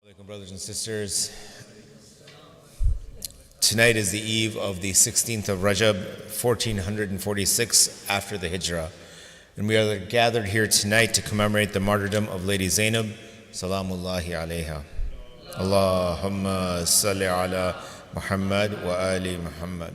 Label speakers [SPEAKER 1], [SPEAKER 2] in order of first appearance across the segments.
[SPEAKER 1] Welcome, brothers and sisters. Tonight is the eve of the 16th of Rajab, 1446 after the Hijrah. And we are gathered here tonight to commemorate the martyrdom of Lady Zainab, salamullahi alayha. Allahumma salli ala Muhammad wa ali Muhammad.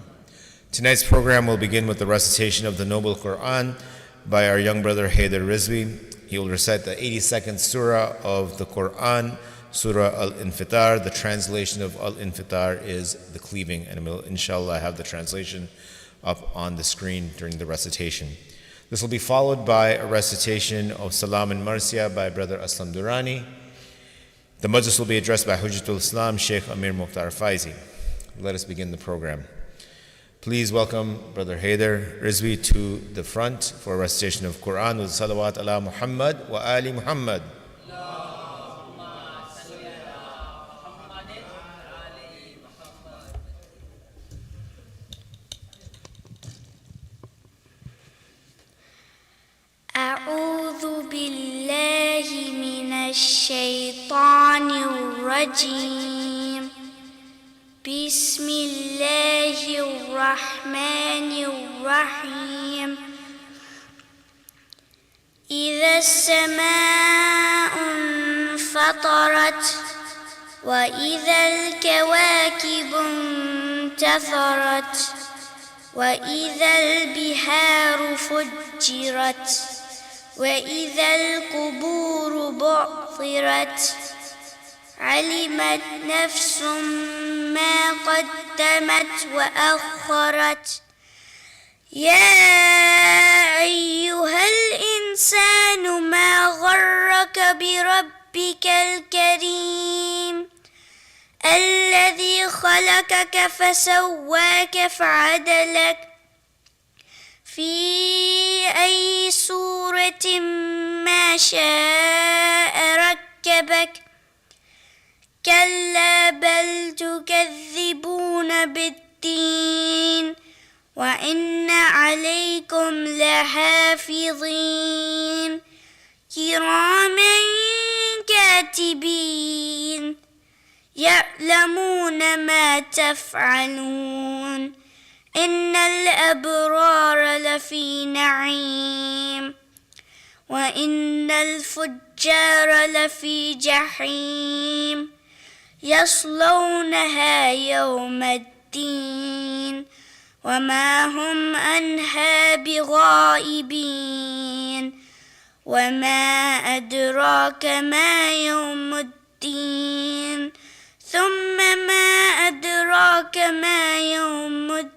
[SPEAKER 1] Tonight's program will begin with the recitation of the Noble Quran by our young brother Haider Rizvi. He will recite the 82nd surah of the Quran, Surah Al-Infitar. The translation of Al-Infitar is the cleaving, and we'll inshallah have the translation up on the screen during the recitation. This will be followed by a recitation of Salam and Marsiya by Brother Aslam Durrani. The Majlis will be addressed by Hujjatul Islam, Shayk Amir Mukhtar Faezi. Let us begin the program. Please welcome Brother Haider Rizvi to the front for a recitation of Quran with salawat ala Muhammad wa ali Muhammad.
[SPEAKER 2] أعوذ بالله من الشيطان الرجيم بسم الله الرحمن الرحيم إذا السماء انفطرت وإذا الكواكب انتثرت وإذا البحار فجرت وإذا القبور بعثرت علمت نفس ما قدمت وأخرت يا أيها الإنسان ما غرك بربك الكريم الذي خلقك فسواك فعدلك في أي صورة ما شاء ركبك كلا بل تكذبون بالدين وإن عليكم لحافظين كراما كاتبين يعلمون ما تفعلون إن الأبرار لفي نعيم وإن الفجار لفي جحيم يصلونها يوم الدين وما هم عنها بغائبين وما أدراك ما يوم الدين ثم ما أدراك ما يوم الدين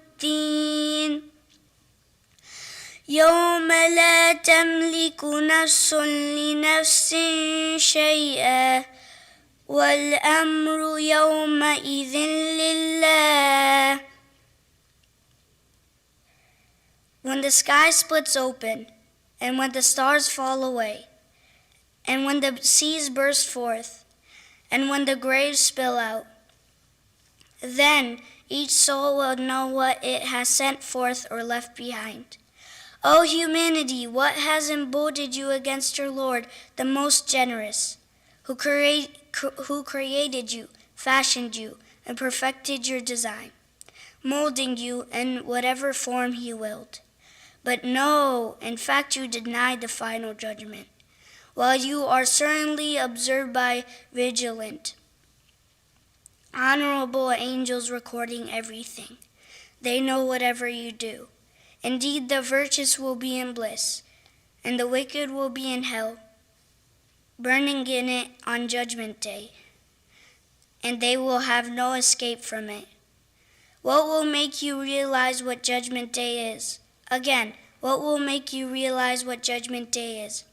[SPEAKER 2] يوم لا تملك نفس لنفس شيئا والأمر يومئذ لله. When the sky splits open, and when the stars fall away, and when the seas burst forth, and when the graves spill out, then each soul will know what it has sent forth or left behind. O humanity, what has emboldened you against your Lord, the most generous, who created you, fashioned you, and perfected your design, molding you in whatever form he willed? But no, in fact you denied the final judgment, while you are certainly observed by vigilant, honorable angels recording everything. They know whatever you do. Indeed, the virtuous will be in bliss, and the wicked will be in hell, burning in it on Judgment Day, and they will have no escape from it. What will make you realize what Judgment Day is? Again, what will make you realize what Judgment Day is?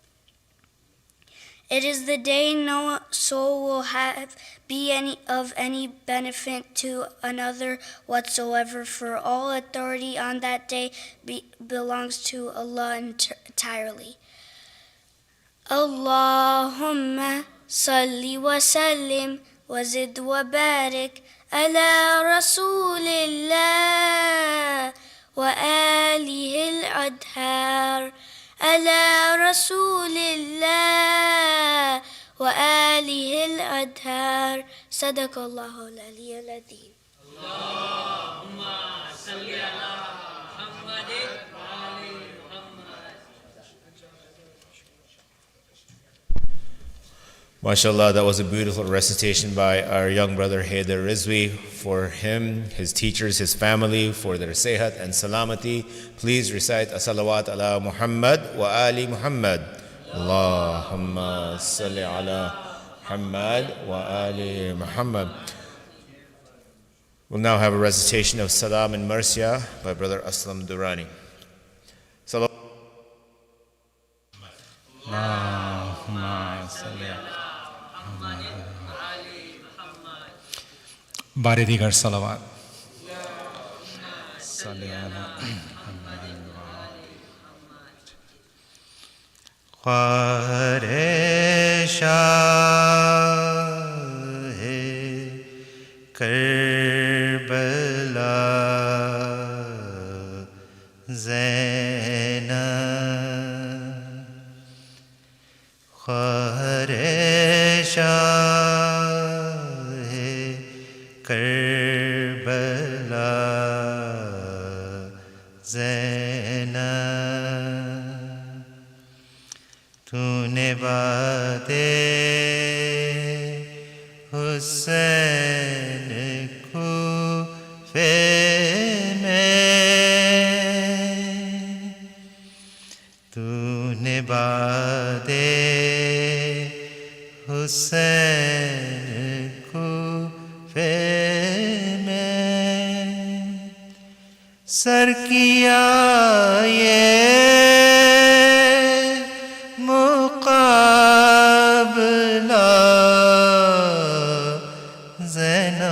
[SPEAKER 2] It is the day no soul will be of any benefit to another whatsoever, for all authority on that day belongs to Allah entirely. Allahumma salli wa sallim wa zid wa barik ala Rasulillah wa alihi al-adhar ala Rasulillah وآله الأطهار صدق الله العلي العظيم.
[SPEAKER 1] MashaAllah, that was a beautiful recitation by our young brother Haider Rizvi. For him, his teachers, his family, for their sehat and salamati, please recite as-salawat ala Muhammad wa ali Muhammad. Allahumma salli ala Muhammad wa ali Muhammad. We'll now have a recitation of Salam and Marsiya by Brother Aslam Durrani. Salawat.
[SPEAKER 3] Allahumma salli ala بار دیگر صلوات خواہر شاہ کربلا زینب خواہر شاہ کربلا زینب تو نے بات حسین کوفے میں تو نے بات حسین کوفے سر کیا یہ مقابلہ زینب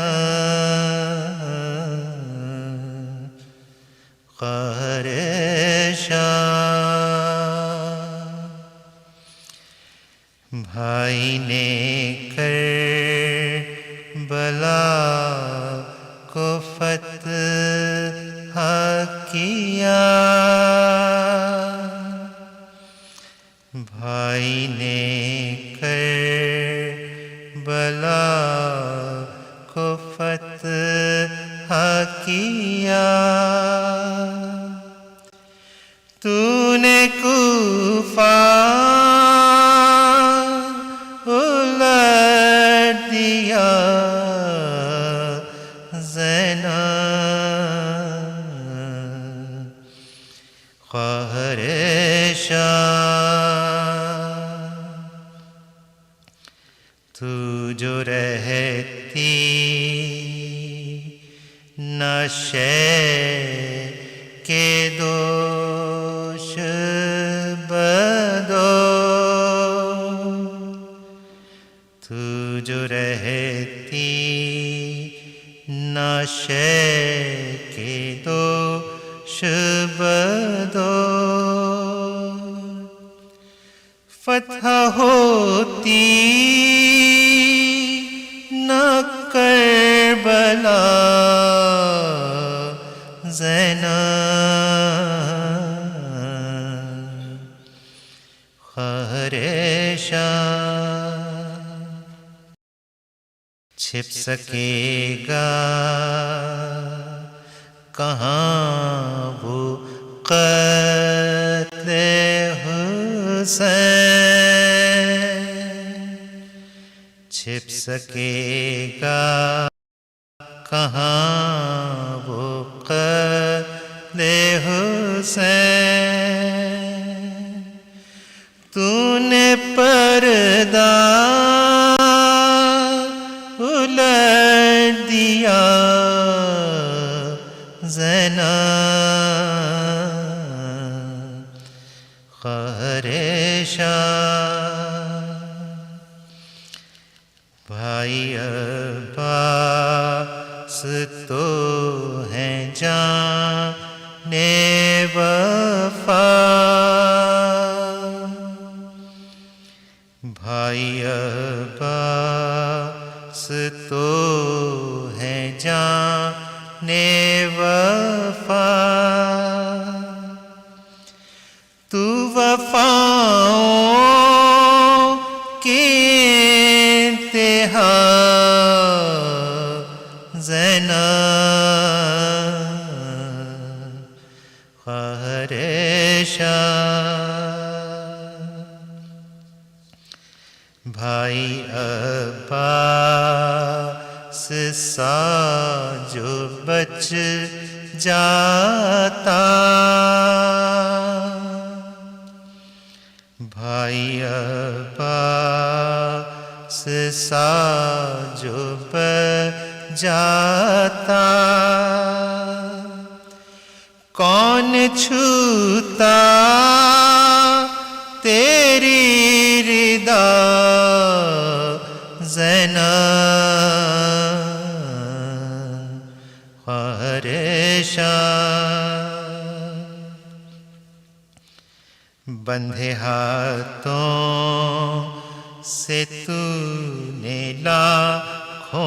[SPEAKER 3] قہر شام بھائی نے کربلا کو فتح کیا بھائی نے کربلا کو فتح کیا تو نے کوفہ الٹ دیا زینب قہر شام تو جو رہتی نہ شے کے دوش بدو تو جو رہتی نہ شے کے دوش بدو فتح ہوتی نہ کربلا زینب قہر شام چھپ سکے گا کہاں وہ قتل حسین چھپ سکے گا کہاں وہ قتل حسین تو نے پردہ الٹ دیا زینب قہر شام بھائی عباس تو ہیں جان وفا بھائی عباس تو ہیں جان وفا تو وفاؤں کے زینب خواہر شاہ بھائی عباس سا جو بچ جاتا بھائی عباس سا جو بچ جاتا کون چھوتا تیری رضا زینب خواہر شاہ بندھے ہاتھوں سے تو نے لاکھوں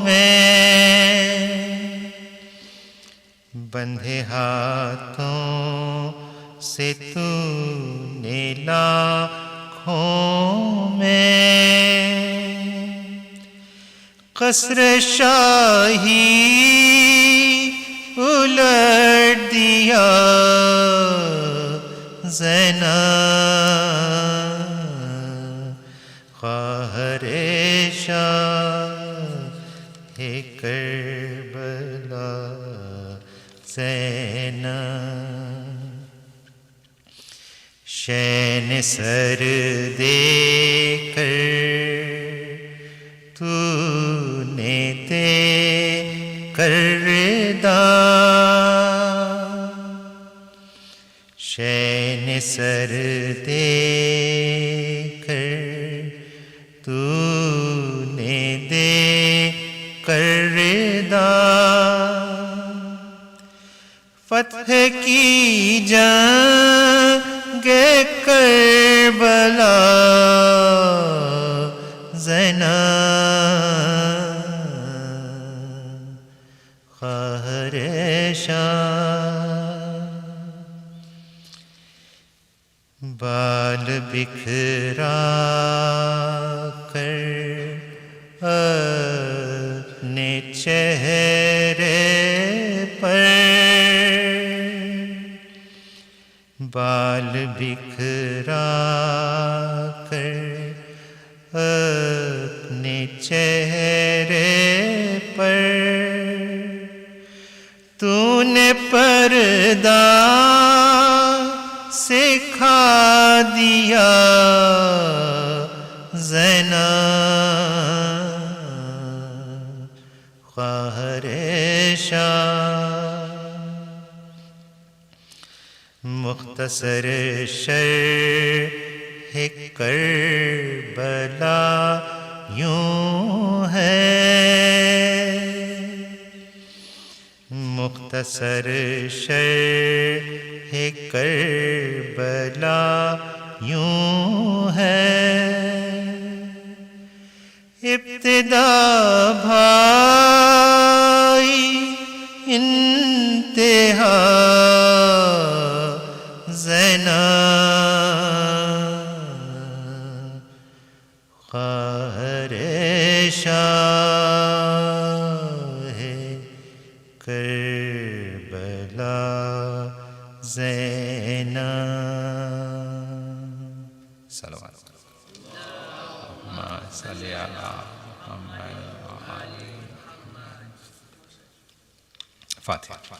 [SPEAKER 3] میں بندھے ہاتھوں سے تو نے لاکھوں میں قصر شاہی الٹ دیا زینب خواہر شاہ کربلا زینب شین سر دے کر تو نے دے کردہ شین سر دے کر تو نے دے کردہ فتح کی جنگ کربلا زینب خواہر شاہ بال بکھرا کر اپنے چہرے پر بال بکھرا کر اپنے چہرے پر تو نے پردہ سکھا دیا زینب خواہر شاہ مختصر شرح کربلا یوں ہے مختصر شرح کربلا یوں ہے ابتدا بھائی انتہا زینب خواہر شاہ کربلا زینب صلوات اللہم صلی علی محمد فاتحہ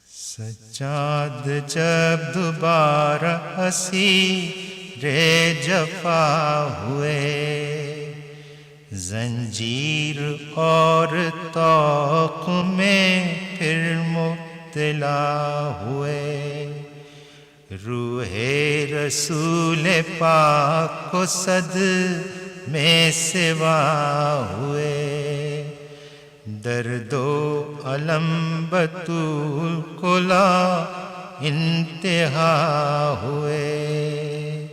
[SPEAKER 3] سجاد جب دوبارہ اسیر جفا ہوئے زنجیر اور طوق میں پھر مبتلا ہوئے روح رسول پاک کو صد میں سوا ہوئے درد و علم بطول کو لا انتہا ہوئے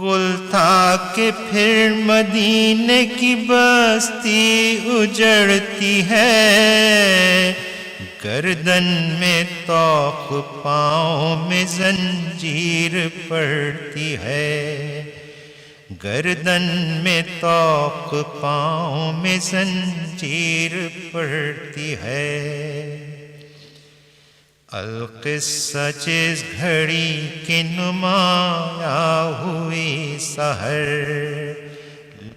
[SPEAKER 3] غل تھا کہ پھر مدینے کی بستی اجڑتی ہے، گردن میں طوق پاؤں میں زنجیر پڑتی ہے، گردن میں طوق پاؤں میں زنجیر پڑتی ہے۔ القصہ جس گھڑی کے نمایاں ہوئی سحر،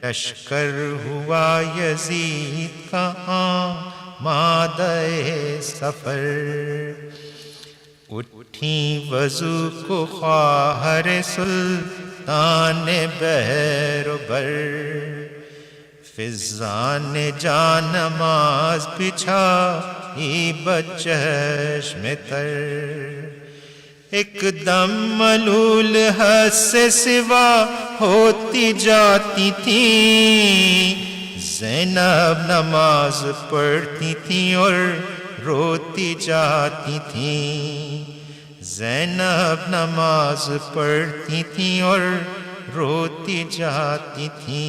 [SPEAKER 3] لشکر ہوا یزید کا آمادہ سفر، اٹھیں وضو کو خواہر سلطان بحر و بر، فضان جان نماز بچھائی بچشم تر، ایک دم ملول حد سے سوا ہوتی جاتی تھی، زینب نماز پڑھتی تھی اور روتی جاتی تھی، زینب نماز پڑھتی تھی اور روتی جاتی تھی۔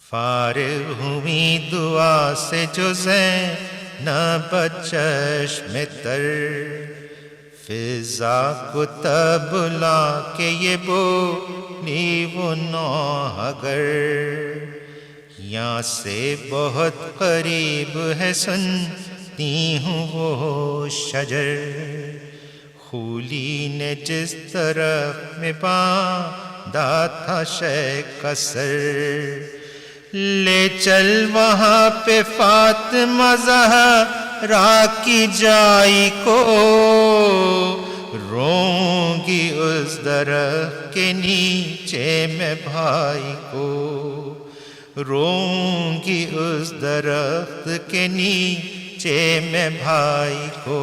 [SPEAKER 3] فارغ ہوئی دعا سے جو زینب چشم تر، فضا کو تب لا کے یہ بولی وہ نوحگر، یہاں سے بہت قریب ہے سنتی ہوں وہ شجر، خولی نے جس طرف میں باندھا تھا شیخ کا سر، لے چل وہاں پہ فاطمہ زہرا کی جائی کو، روں گی اس درخت کے نیچے میں بھائی کو، روں گی اس درخت کے نیچے میں بھائی کو،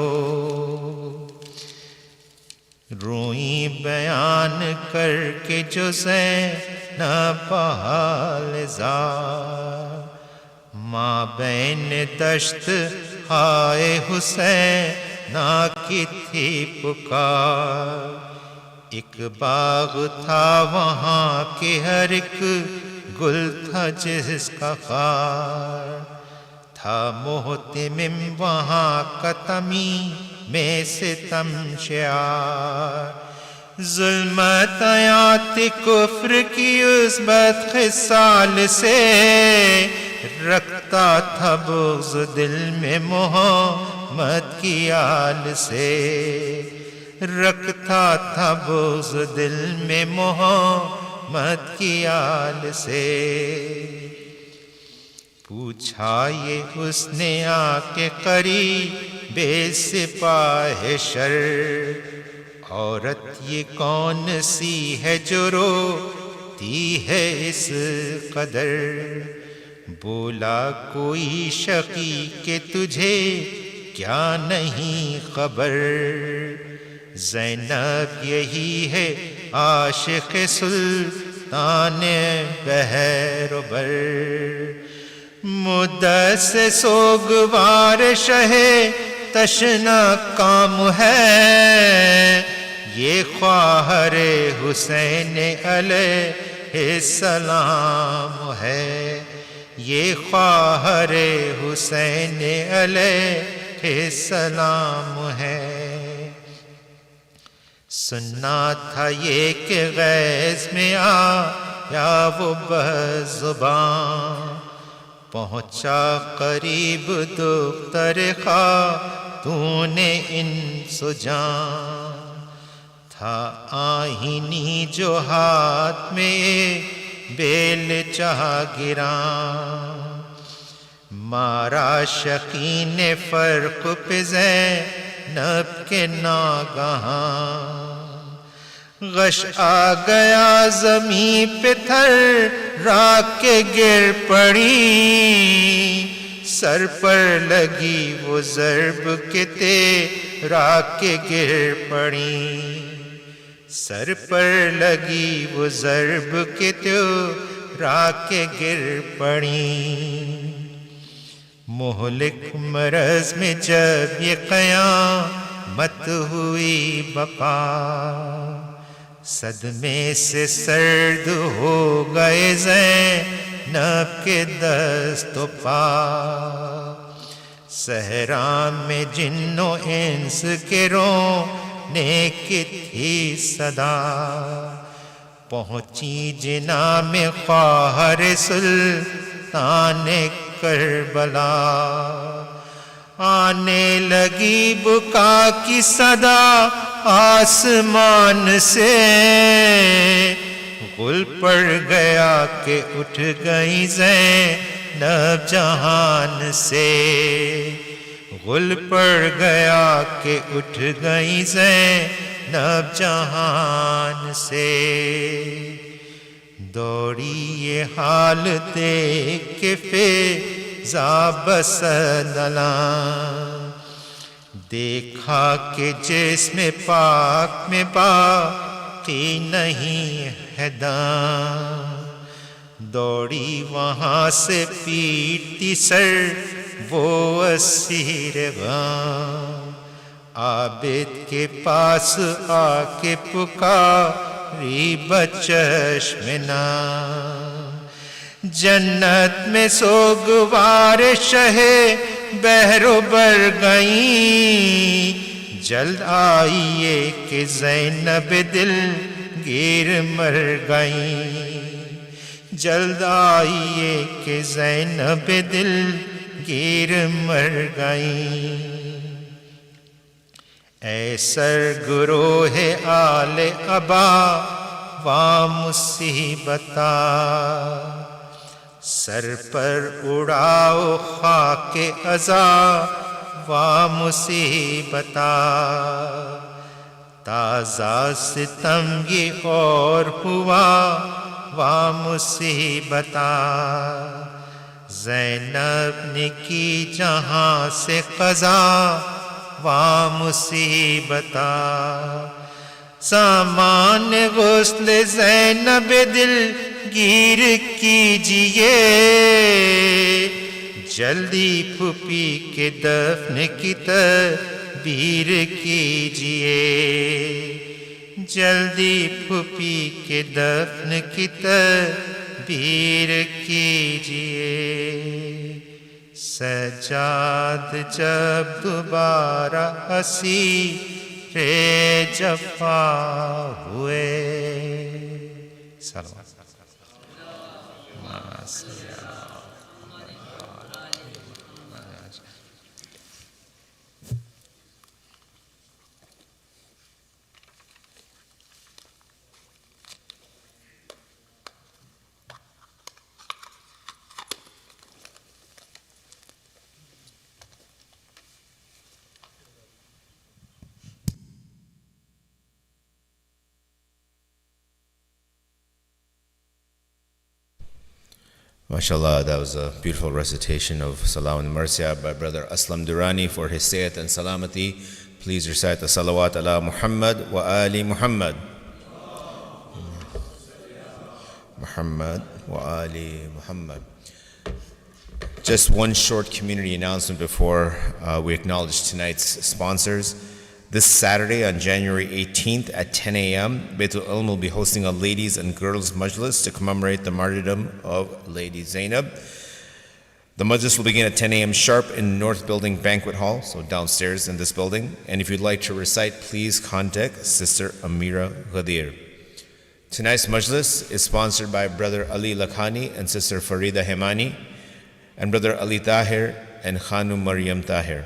[SPEAKER 3] روئیں بیان کر کے جو زینب حال زار، ماں بین دشت ہائے حسین کی تھی پکار، ایک باغ تھا وہاں کہ ہر ایک گل تھا جس کا خار، تھا محتمم وہاں کا تمیم ستم شعار، ظلمت آیات کفر کی اس بد خصال سے، رکھتا تھا بغض دل میں محمد کی آل سے، رکھتا تھا بغض دل میں محمد کی آل سے، پوچھا یہ حسن آ کے قریب بے سپاہ شر، عورت یہ کون سی ہے جو روتی ہے اس قدر، بولا کوئی شقی کہ تجھے کیا نہیں خبر، زینب یہی ہے عاشق سلطان بحر و بر، مدت سے سوگوار شہ تشنا کام ہے، یہ خواہر حسین علیہ السلام ہے، یہ خواہر حسین علیہ السلام ہے، سننا تھا یہ کہ غیظ میں آیا وہ بزبان، پہنچا قریب دختر خاتون انس و جان، تھا آہینی جو ہاتھ میں بیل چاہ گراں، مارا شقی نے فرق پہ زینب کے ناگہاں، غش آ گیا زمین پہ تھر راک کے گر پڑی، سر پر لگی وہ ضرب کے تیرا کے گر پڑی، سر پر لگی وہ ضرب کے تیرا کے گر پڑی، مہلک مرض میں جب یہ قیامت ہوئی بپا، صدمے سے سرد ہو گئے زینب کے دست و پا، صحرا میں جن و انس کے رونے کی تھی صدا، پہنچی جنا میں خواہر سلطان کربلا، آنے لگی بکا کی صدا آسمان سے، غل پڑ گیا کہ اٹھ گئی زینب جہان سے، غل پڑ گیا کہ اٹھ گئی زینب جہان سے، دوڑی یہ حال دیکھ کے فیضا بسدلاں، دیکھا کہ جسم پاک میں باقی نہیں ہے داں، دوڑی وہاں سے پیٹتی سر وہ اسیر غم، عابد کے پاس آ کے پکاری بچشم نم، جنت میں سوگوار شہ بحر و بر گئیں، جلد آئیے کہ زینب دل گیر مر گئیں، جلد آئیے کہ زینب دل گیر مر گئیں، اے سرگروہ آل ابا وا مصیبتا، سر پر اڑاؤ خاک عزا وا مصیبتا، تازہ ستم یہ اور ہوا وا مصیبتا، زینب نے کی جہاں سے قضا وا مصیبتا، سامان غسل زینب دل گیر کیجئے، جلدی پھوپھی کے دفن کی تدبیر کیجئے، جلدی پھوپھی کے دفن کی تدبیر کیجئے، سجاد جب دوبارہ اسیر جفا ہوئے، سلام
[SPEAKER 1] MashaAllah, that was a beautiful recitation of Salam and Marsiya by Brother Aslam Durrani. For his Sayyat and Salamati, please recite the Salawat ala Muhammad wa Ali Muhammad. Muhammad wa Ali Muhammad. Just one short community announcement before we acknowledge tonight's sponsors. This Saturday on January 18th at 10 a.m., Baitul Ilm will be hosting a ladies and girls Majlis to commemorate the martyrdom of Lady Zainab. The Majlis will begin at 10 a.m. sharp in North Building Banquet Hall, so downstairs in this building. And if you'd like to recite, please contact Sister Amira Ghadir. Tonight's Majlis is sponsored by Brother Ali Lakhani and Sister Farida Hemani, and Brother Ali Tahir and Khanu Maryam Tahir.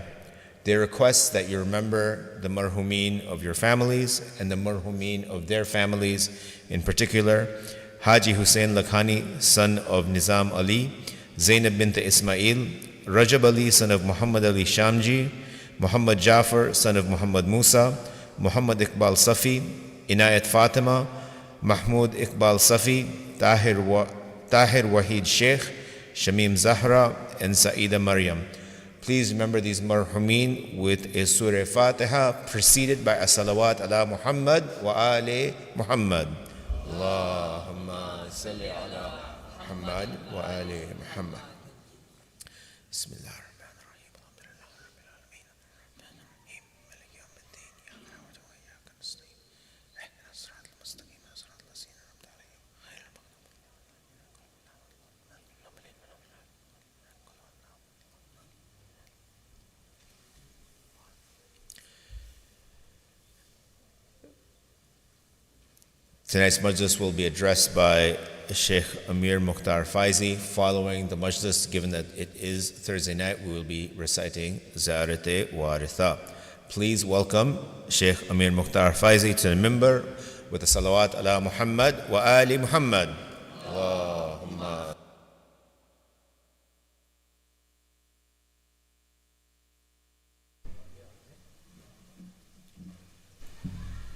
[SPEAKER 1] They request that you remember the marhumeen of your families and the marhumeen of their families, in particular, Haji Hussein Lakhani, son of Nizam Ali, Zainab bint Ismail, Rajab Ali, son of Muhammad Ali Shamji, Muhammad Jafar, son of Muhammad Musa, Muhammad Iqbal Safi, Inayat Fatima, Mahmoud Iqbal Safi, Tahir Wahid Sheikh, Shamim Zahra, and Saida Maryam. Please remember these marhumeen with a Surah Fatiha preceded by a salawat ala Muhammad wa ali Muhammad. Allahumma salli ala Muhammad wa ali Muhammad. Bismillah. Tonight's Majlis will be addressed by Shaykh Amir Mukhtar Faezi. Following the Majlis, given that it is Thursday night, we will be reciting Zarat-e Waritha. Please welcome Shaykh Amir Mukhtar Faezi to the minbar with the salawat ala Muhammad wa ali Muhammad. Allahumma.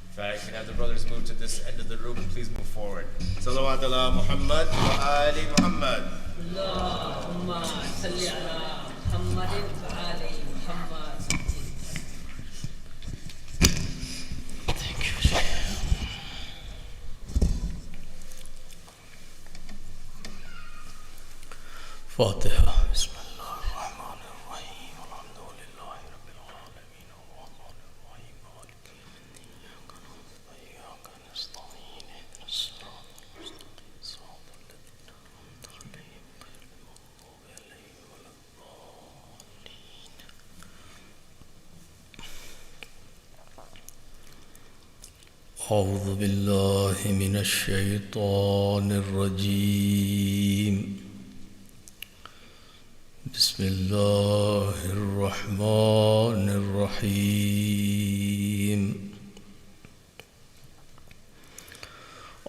[SPEAKER 1] In fact, can have the brothers move to this end of the room. Please move forward. Salawat ala Muhammad wa ali Muhammad.
[SPEAKER 4] Allahumma salli ala Muhammadin wa ali Muhammad. Thank you, Shaykh. Fatiha. أعوذ بالله من الشيطان الرجيم بسم الله الرحمن الرحيم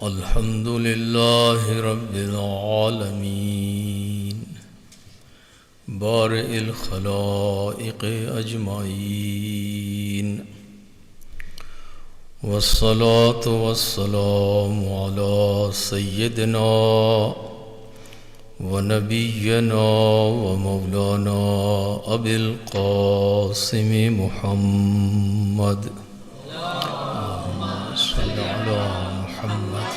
[SPEAKER 4] الحمد لله رب العالمين بارئ الخلائق أجمعين والصلاة والسلام على سيدنا ونبينا ومولانا أبي القاسم محمد اللهم صل على محمد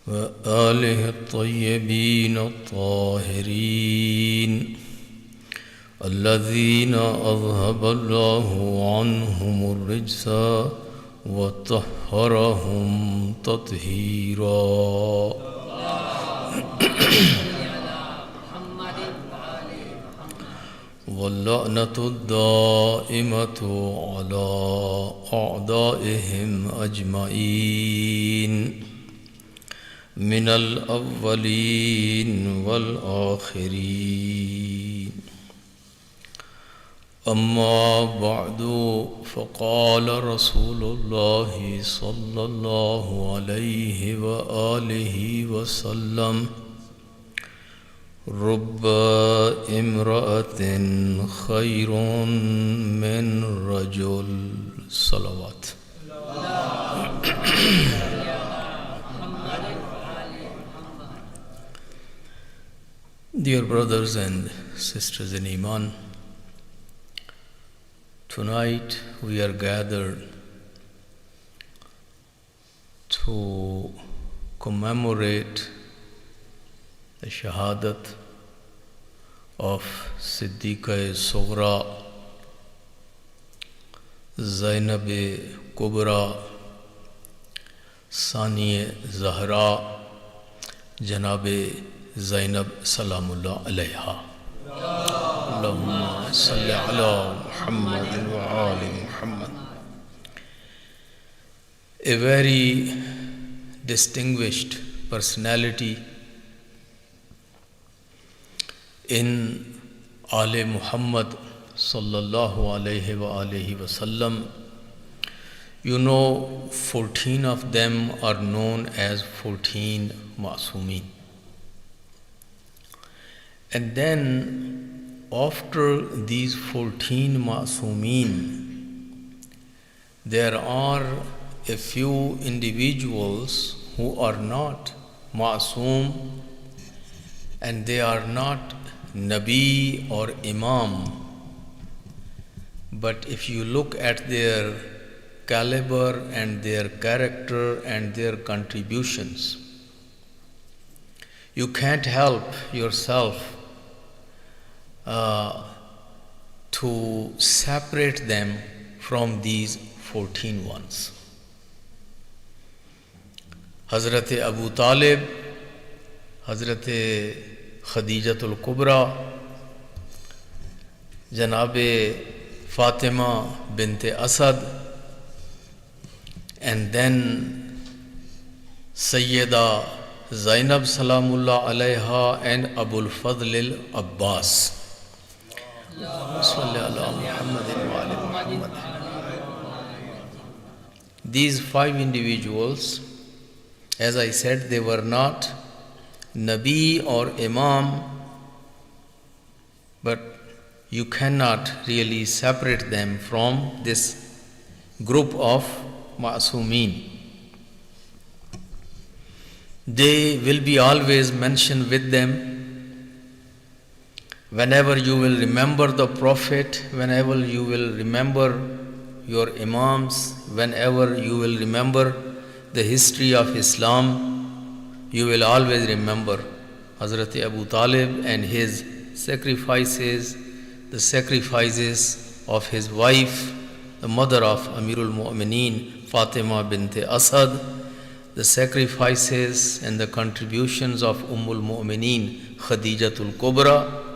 [SPEAKER 4] وآله الطيبين الطاهرين الذين أذهب الله عنهم الرجس وطهرهم تطهيرا واللعنة الدائمة على أعدائهم أجمعين من الأولين والآخرين أما بعد فقال رسول الله صلى الله عليه وآله وسلم رب امرأة خير من رجل صلوات Dear brothers and sisters in Iman, tonight we are gathered to commemorate the shahadat of Siddiqa Sughra, Zainab Kubra, Sani Zahra, Janab Zainab Salamullah alayha. Allahumma salli ala Muhammad wa ali Muhammad. A very distinguished personality in Ali Muhammad sallallahu alayhi wa alihi wasallam. You know, 14 of them are known as 14 Ma'sumeen. And then after these 14 Ma'sumeen, there are a few individuals who are not Ma'soom and they are not Nabi or Imam. But if you look at their caliber and their character and their contributions, you can't help yourself to separate them from these 14 ones. Hazrat Abu Talib, Hazrat Khadijatul Kubra, Janab Fatima bint Asad, and then Sayyida Zainab Salamullah Alayha and Abul Fadl al-Abbas. These 5 individuals, as I said, they were not Nabi or Imam, but you cannot really separate them from this group of Ma'asumeen. They will be always mentioned with them. Whenever you will remember the Prophet, whenever you will remember your Imams, whenever you will remember the history of Islam, you will always remember Hazrat Abu Talib and his sacrifices, the sacrifices of his wife, the mother of Amirul Mu'mineen, Fatima bint Asad, the sacrifices and the contributions of Ummul Mu'mineen, Khadijatul Kubra,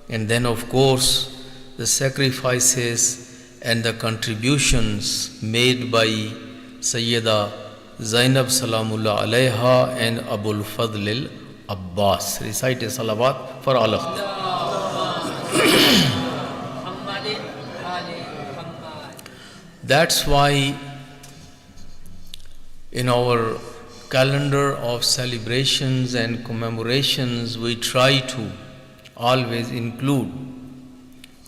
[SPEAKER 4] and then of course the sacrifices and the contributions made by Sayyida Zainab Salamullah Alayha and Abul Fadl al-Abbas. Recite a salawat for all of them. That's why in our calendar of celebrations and commemorations, we try to always include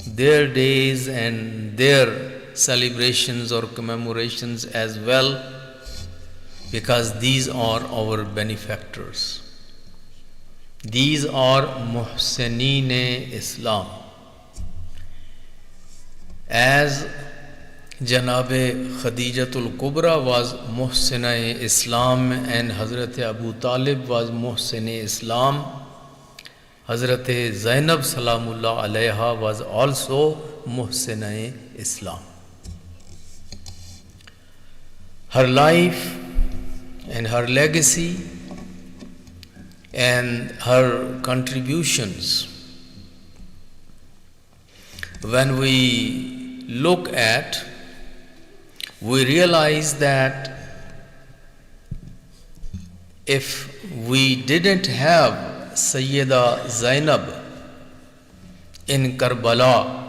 [SPEAKER 4] their days and their celebrations or commemorations as well, because these are our benefactors. These are Muhsineen Islam. As Janabe Khadijatul Kubra was Muhsina Islam and Hazrat Abu Talib was Muhsin Islam, Hazrat Zainab Salamullah Alayha was also Muhsina Islam. Her life and her legacy and her contributions, when we look at, we realize that if we didn't have Sayyida Zainab in Karbala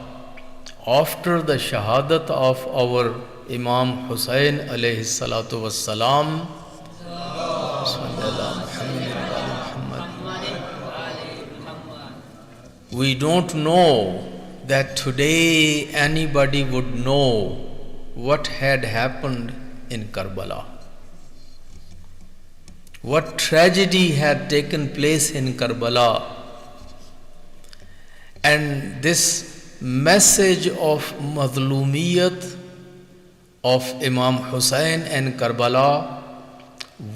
[SPEAKER 4] after the shahadat of our Imam Hussain alayhi salatu wassalam, we don't know that today anybody would know what had happened in Karbala. What tragedy had taken place in Karbala. And this message of Mazlumiyat of Imam Hussain and Karbala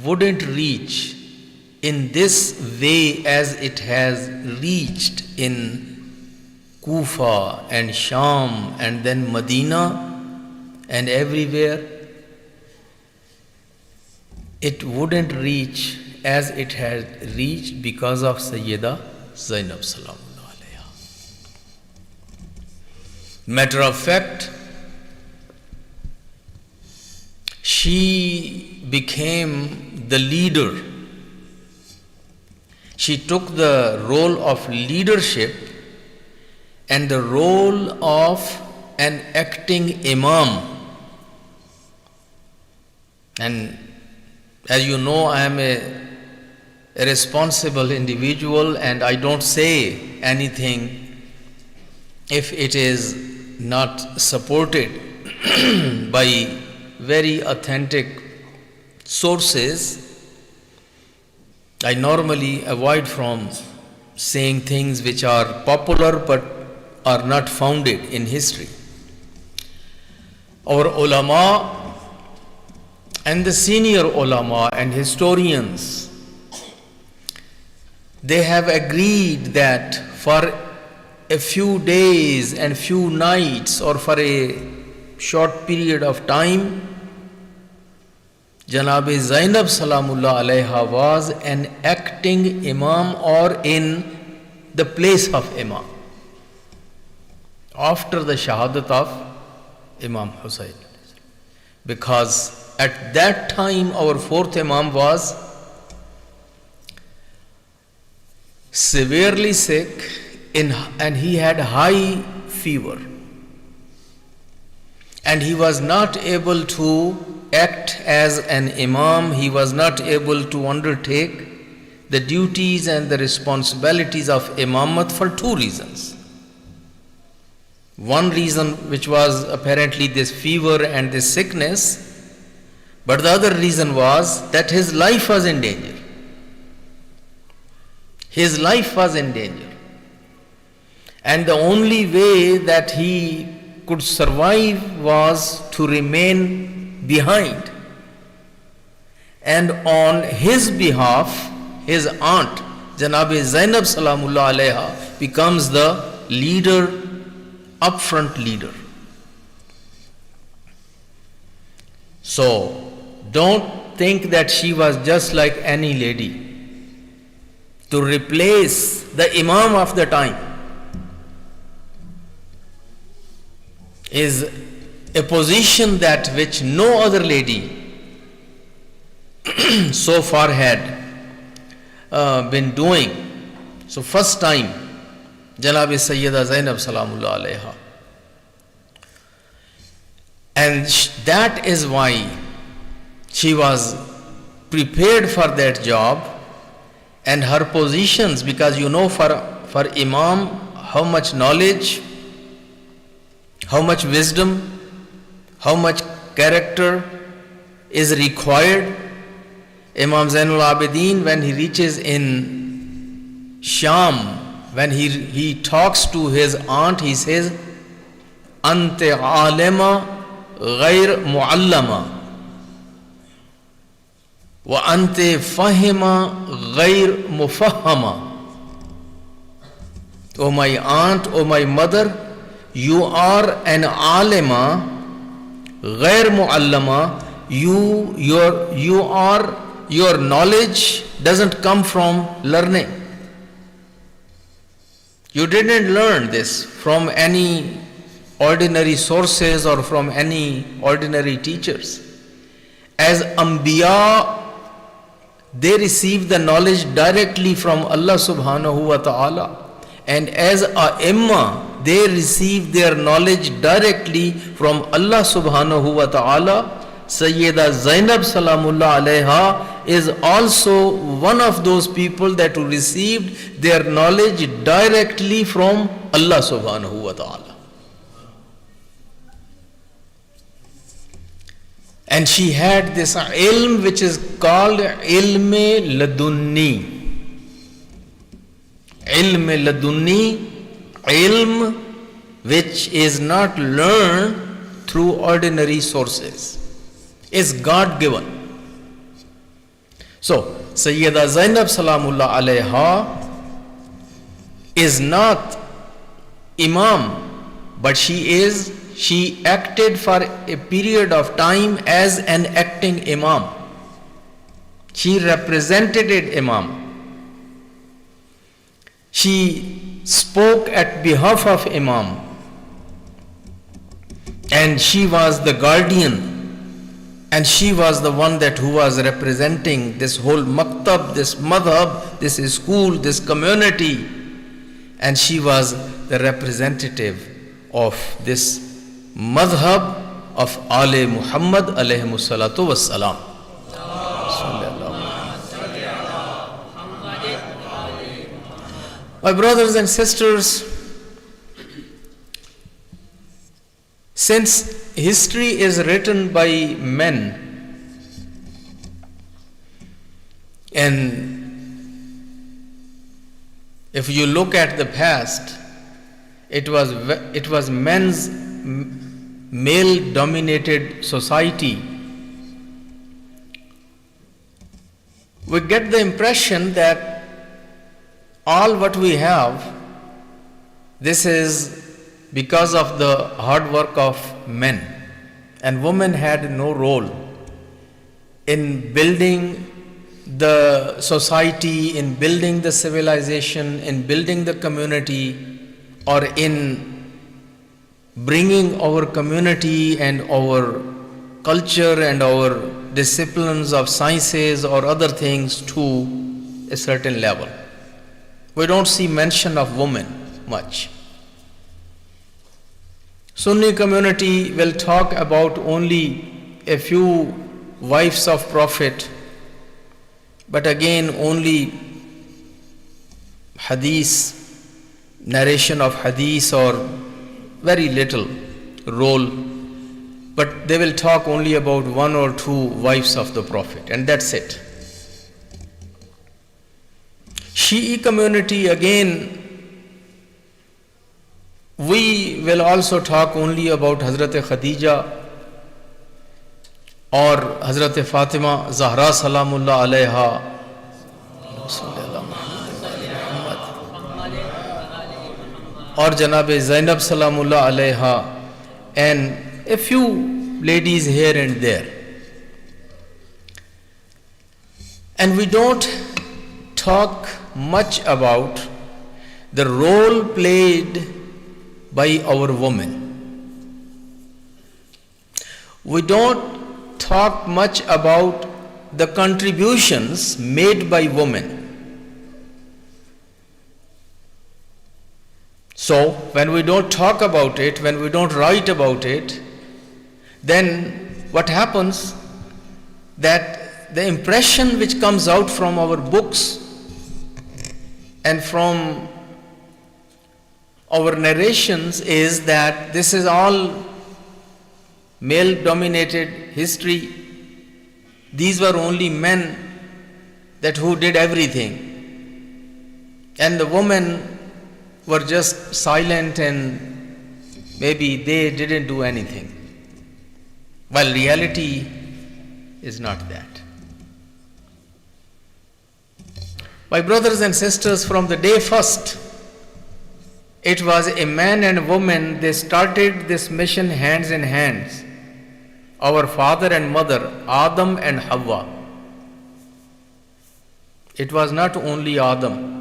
[SPEAKER 4] wouldn't reach in this way as it has reached in Kufa and Sham and then Medina and everywhere. It wouldn't reach as it had reached because of Sayyida Zainab Salamullah Alayha. Matter of fact, she became the leader. She took the role of leadership and the role of an acting imam. And as you know, I am a responsible individual and I don't say anything if it is not supported by very authentic sources. I normally avoid from saying things which are popular but are not founded in history. Our ulama and the senior ulama and historians, they have agreed that for a few days and few nights or for a short period of time, Janabe Zainab Salamullah Alayha was an acting imam or in the place of imam after the shahadat of Imam Hussain, because at that time our fourth Imam was severely sick and he had high fever. And he was not able to act as an Imam, he was not able to undertake the duties and the responsibilities of Imamat for two reasons. One reason, which was apparently this fever and this sickness, but the other reason was that his life was in danger. His life was in danger. And the only way that he could survive was to remain behind. And on his behalf, his aunt, Janab Zainab Salamullah Alaiha, becomes the leader, upfront leader. So, don't think that she was just like any lady. To replace the Imam of the time is a position that which no other lady so far had been doing. So first time, Janab Sayyida Zainab Salamullah Alaiha. And that is why she was prepared for that job. And her positions, because you know for Imam how much knowledge, how much wisdom, how much character is required. Imam Zainul Abidin, when he reaches in Sham, when he talks to his aunt, he says, Ante alima ghair muallama wa ante fahima ghair mufahama. O my aunt, O my mother, you are an alima ghair muallama. Your knowledge doesn't come from learning. You didn't learn this from any ordinary sources or from any ordinary teachers. As Anbiya, they receive the knowledge directly from Allah subhanahu wa ta'ala. And as A'imma, they receive their knowledge directly from Allah subhanahu wa ta'ala. Sayyida Zainab Salamullah Alaiha is also one of those people that who received their knowledge directly from Allah subhanahu wa ta'ala. And she had this ilm which is called ilm ladunni. Ilm ladunni, ilm which is not learned through ordinary sources, is God given. So, Sayyida Zainab Salamullah Alaiha is not Imam, but she acted for a period of time as an acting Imam. She represented an Imam. She spoke at behalf of Imam. And she was the guardian. And she was the one who was representing this whole maktab, this madhab, this school, this community. And she was the representative of this madhab of Ali Muhammad alayhi salatu wassalam. My brothers and sisters, since history is written by men, and if you look at the past, it was men's male-dominated society. We get the impression that all what we have, this is because of the hard work of men, and women had no role in building the society, in building the civilization, in building the community, or in bringing our community and our culture and our disciplines of sciences or other things to a certain level. We don't see mention of women much. Sunni community will talk about only a few wives of Prophet, but again only hadith, narration of hadith or very little role, but they will talk only about one or two wives of the Prophet, and that's it. Shi'i community, again, we will also talk only about Hazrat Khadija or Hazrat Fatima Zahra Salamullah Alaiha, or Janabe Zainab Salamullah Alaiha, and a few ladies here and there. And we don't talk much about the role played by our women. We don't talk much about the contributions made by women. So, when we don't talk about it, when we don't write about it, then what happens? That the impression which comes out from our books and from our narrations is that this is all male-dominated history. These were only men that who did everything, and the women were just silent and maybe they didn't do anything. While reality is not that. My brothers and sisters, from the day first, it was a man and woman, they started this mission hands in hands. Our father and mother, Adam and Hawa. It was not only Adam.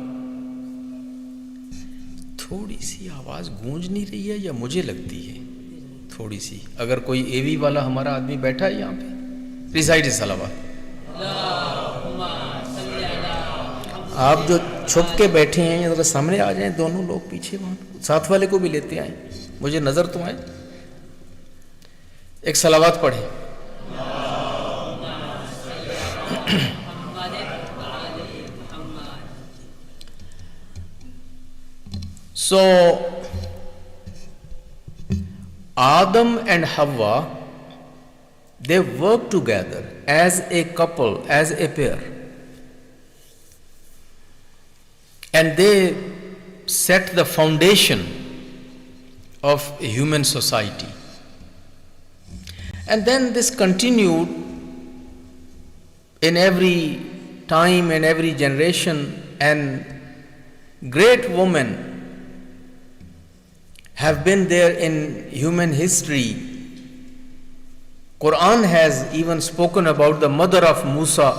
[SPEAKER 4] थोड़ी सी आवाज गूंज नहीं रही है या मुझे लगती है थोड़ी सी? अगर कोई एवी वाला हमारा आदमी बैठा है यहाँ पे, रिसाइड सलावत। आप जो छुप के बैठे हैं जरा सामने आ जाएं, दोनों लोग पीछे, वहां साथ वाले को भी लेते आए, मुझे नजर तो आए। एक सलावत पढ़े। So, Adam and Hawa, they worked together as a couple, as a pair. And they set the foundation of a human society. And then this continued in every time and every generation, and great women have been there in human history. Quran has even spoken about the mother of Musa,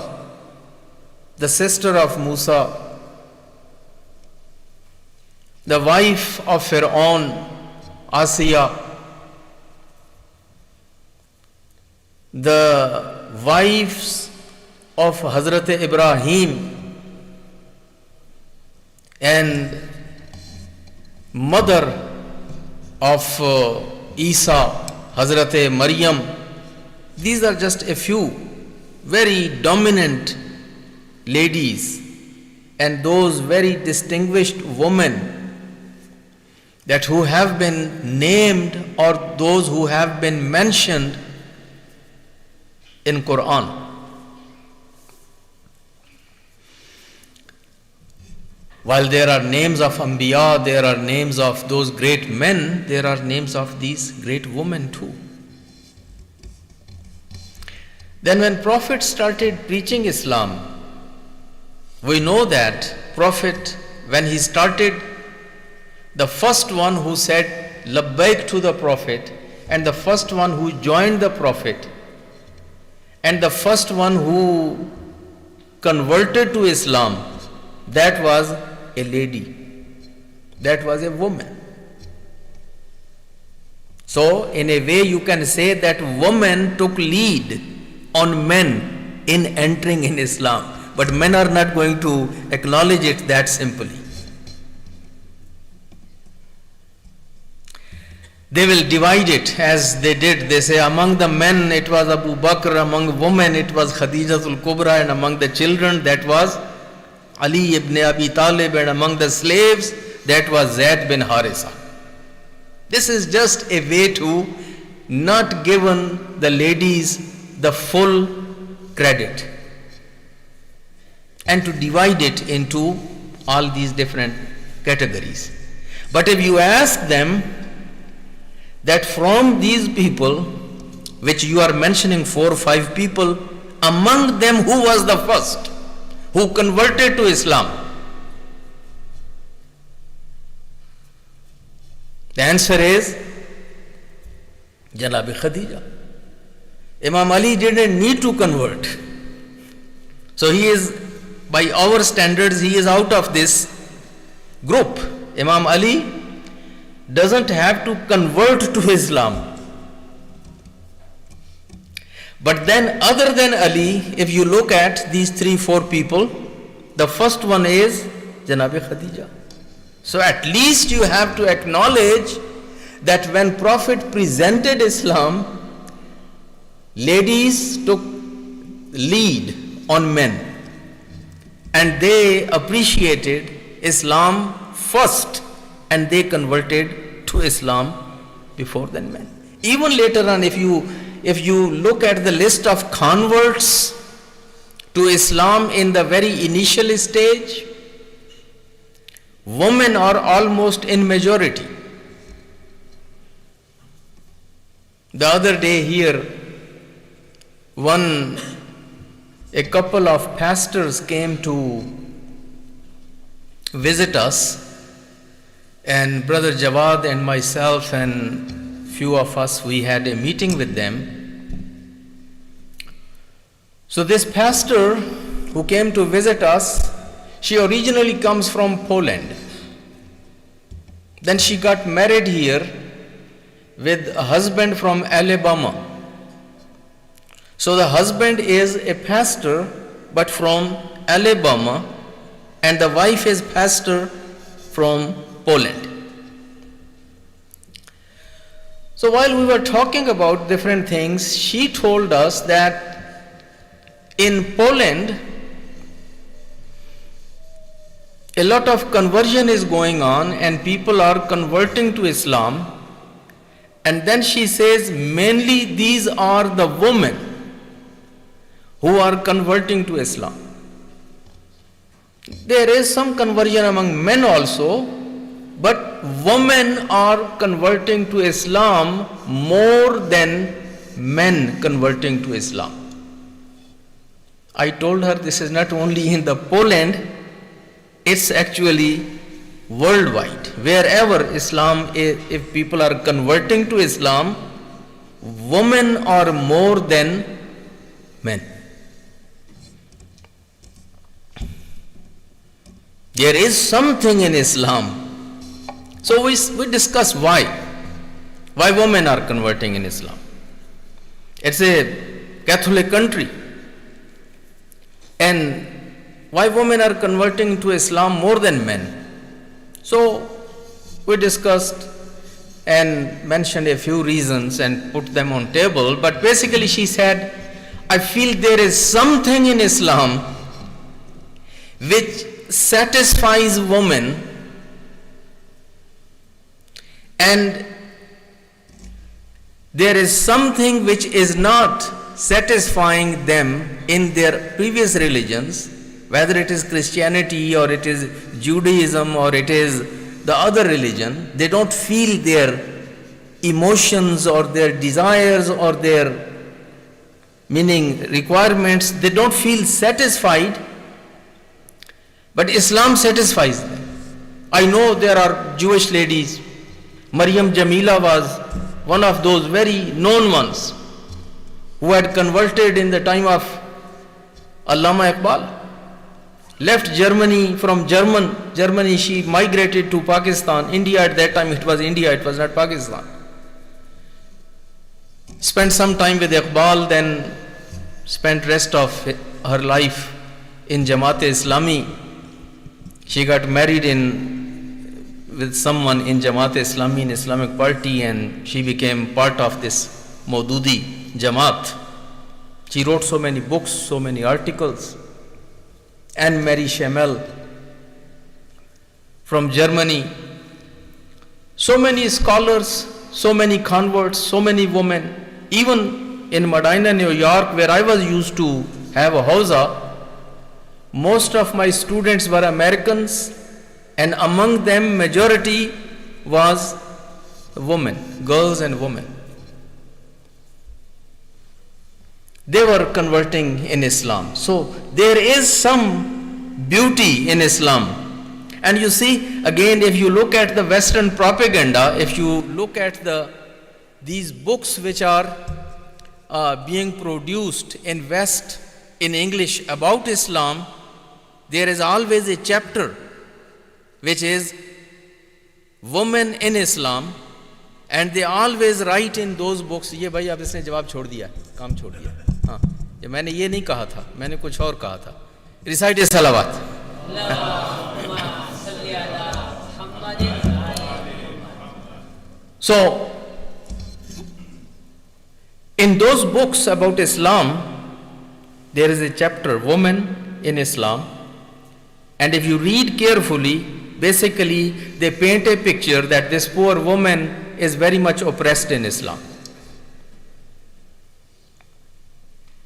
[SPEAKER 4] the sister of Musa, the wife of Fir'aun, Asiya, the wives of Hazrat Ibrahim, and mother of Isa, Hazrat Maryam. These are just a few very dominant ladies and those very distinguished women that who have been named or those who have been mentioned in Quran. While there are names of Anbiya, there are names of those great men, there are names of these great women too. Then when Prophet started preaching Islam, we know that Prophet, when he started, the first one who said Labbaik to the Prophet, and the first one who joined the Prophet, and the first one who converted to Islam, that was a lady, that was a woman. So, in a way, you can say that women took lead on men in entering in Islam. But men are not going to acknowledge it that simply. They will divide it as they did. They say among the men it was Abu Bakr, among women it was Khadijatul Kubra, and among the children that was Ali ibn Abi Talib, and among the slaves that was Zaid bin Harisa. This is just a way to not given the ladies the full credit and to divide it into all these different categories. But if you ask them that from these people, which you are mentioning 4 or 5 people, among them who was the first who converted to Islam? The answer is Janabi Khadija. Imam Ali didn't need to convert. So he is, by our standards, he is out of this group. Imam Ali doesn't have to convert to Islam. But then other than Ali, if you look at these 3-4 people, the first one is Janabi Khadija. So at least you have to acknowledge that when Prophet presented Islam, ladies took lead on men and they appreciated Islam first and they converted to Islam before than men. Even later on, if you look at the list of converts to Islam in the very initial stage, women are almost in majority. The other day here, a couple of pastors came to visit us, and Brother Jawad and myself and few of us, we had a meeting with them. So this pastor who came to visit us, she originally comes from Poland. Then she got married here with a husband from Alabama. So the husband is a pastor but from Alabama, and the wife is pastor from Poland. So while we were talking about different things, she told us that in Poland a lot of conversion is going on and people are converting to Islam. And then she says mainly these are the women who are converting to Islam. There is some conversion among men also, but women are converting to Islam more than men converting to Islam. I told her this is not only in the Poland, it's actually worldwide. Wherever Islam is, if people are converting to Islam, women are more than men. There is something in Islam. So we discuss why women are converting in Islam. It's a Catholic country. And why women are converting to Islam more than men. So we discussed and mentioned a few reasons and put them on table. But basically she said, I feel there is something in Islam which satisfies women, and there is something which is not satisfying them in their previous religions, whether it is Christianity or it is Judaism or it is the other religion. They don't feel their emotions or their desires or their requirements, they don't feel satisfied, but Islam satisfies them. I know there are Jewish ladies. Maryam Jamila was one of those very known ones who had converted in the time of Allama Iqbal. Left Germany, from Germany she migrated to Pakistan. India at that time, it was India, it was not Pakistan. spent some time with Iqbal, then spent rest of her life in Jamaat-e-Islami. She got married with someone in Jamaat-e-Islami, in Islamic party, and she became part of this Maududi Jamaat. She wrote so many books, so many articles. And Mary Shamel from Germany. So many scholars, so many converts, so many women. Even in Medina, New York, where I was used to have a hawza, most of my students were Americans, and among them majority was women, girls and women. They were converting in Islam. So there is some beauty in Islam. And you see, again, if you look at the Western propaganda, if you look at these books which are being produced in West in English about Islam, there is always a chapter which is women in Islam, and they always write in those books, ये भाई अब इसने जवाब छोड़ दिया, काम छोड़ दिया, हाँ, ये मैंने ये नहीं कहा था, मैंने कुछ और कहा था. Recite salawat. So, in those books about Islam, there is a chapter, Women in Islam, and if you read carefully, basically they paint a picture that this poor woman is very much oppressed in Islam.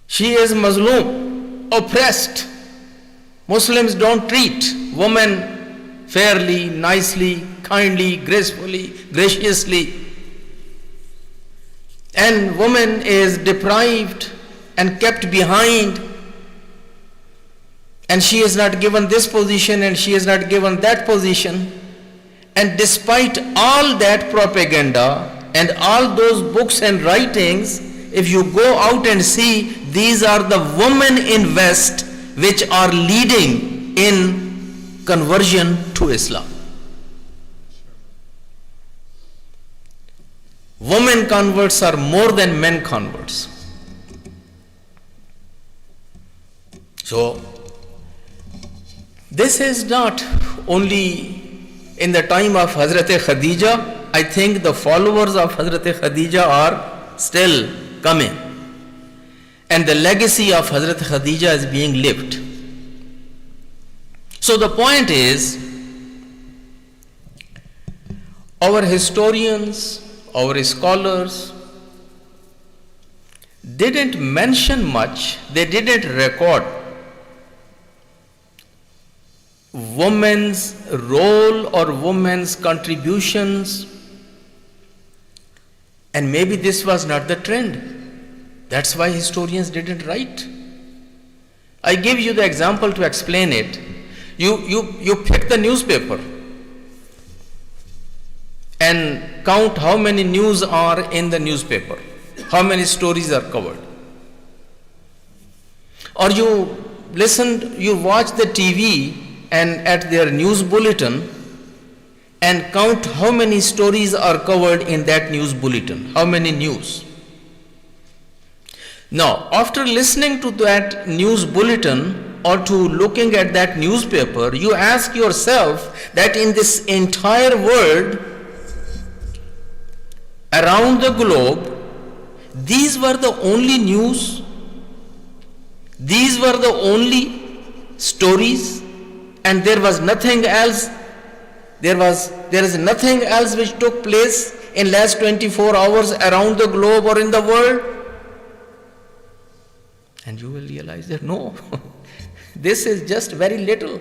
[SPEAKER 4] She is Muslim, oppressed. Muslims don't treat women fairly, nicely, kindly, gracefully, graciously. And woman is deprived and kept behind, and she is not given this position and she is not given that position. And despite all that propaganda and all those books and writings, if you go out and see, these are the women in West which are leading in conversion to Islam. Women converts are more than men converts. So, this is not only in the time of Hazrat Khadija. I think the followers of Hazrat Khadija are still coming. And the legacy of Hazrat Khadija is being lived. So the point is, our historians, our scholars didn't mention much, they didn't record women's role or women's contributions, and maybe this was not the trend. That's why historians didn't write. I give you the example to explain it. You pick the newspaper and count how many news are in the newspaper, how many stories are covered. Or you watch the TV and at their news bulletin and count how many stories are covered in that news bulletin, how many news. Now, after listening to that news bulletin or to looking at that newspaper, you ask yourself that in this entire world, around the globe, these were the only news, these were the only stories, and there was nothing else. There is nothing else which took place in last 24 hours around the globe or in the world. And you will realize that no, this is just very little.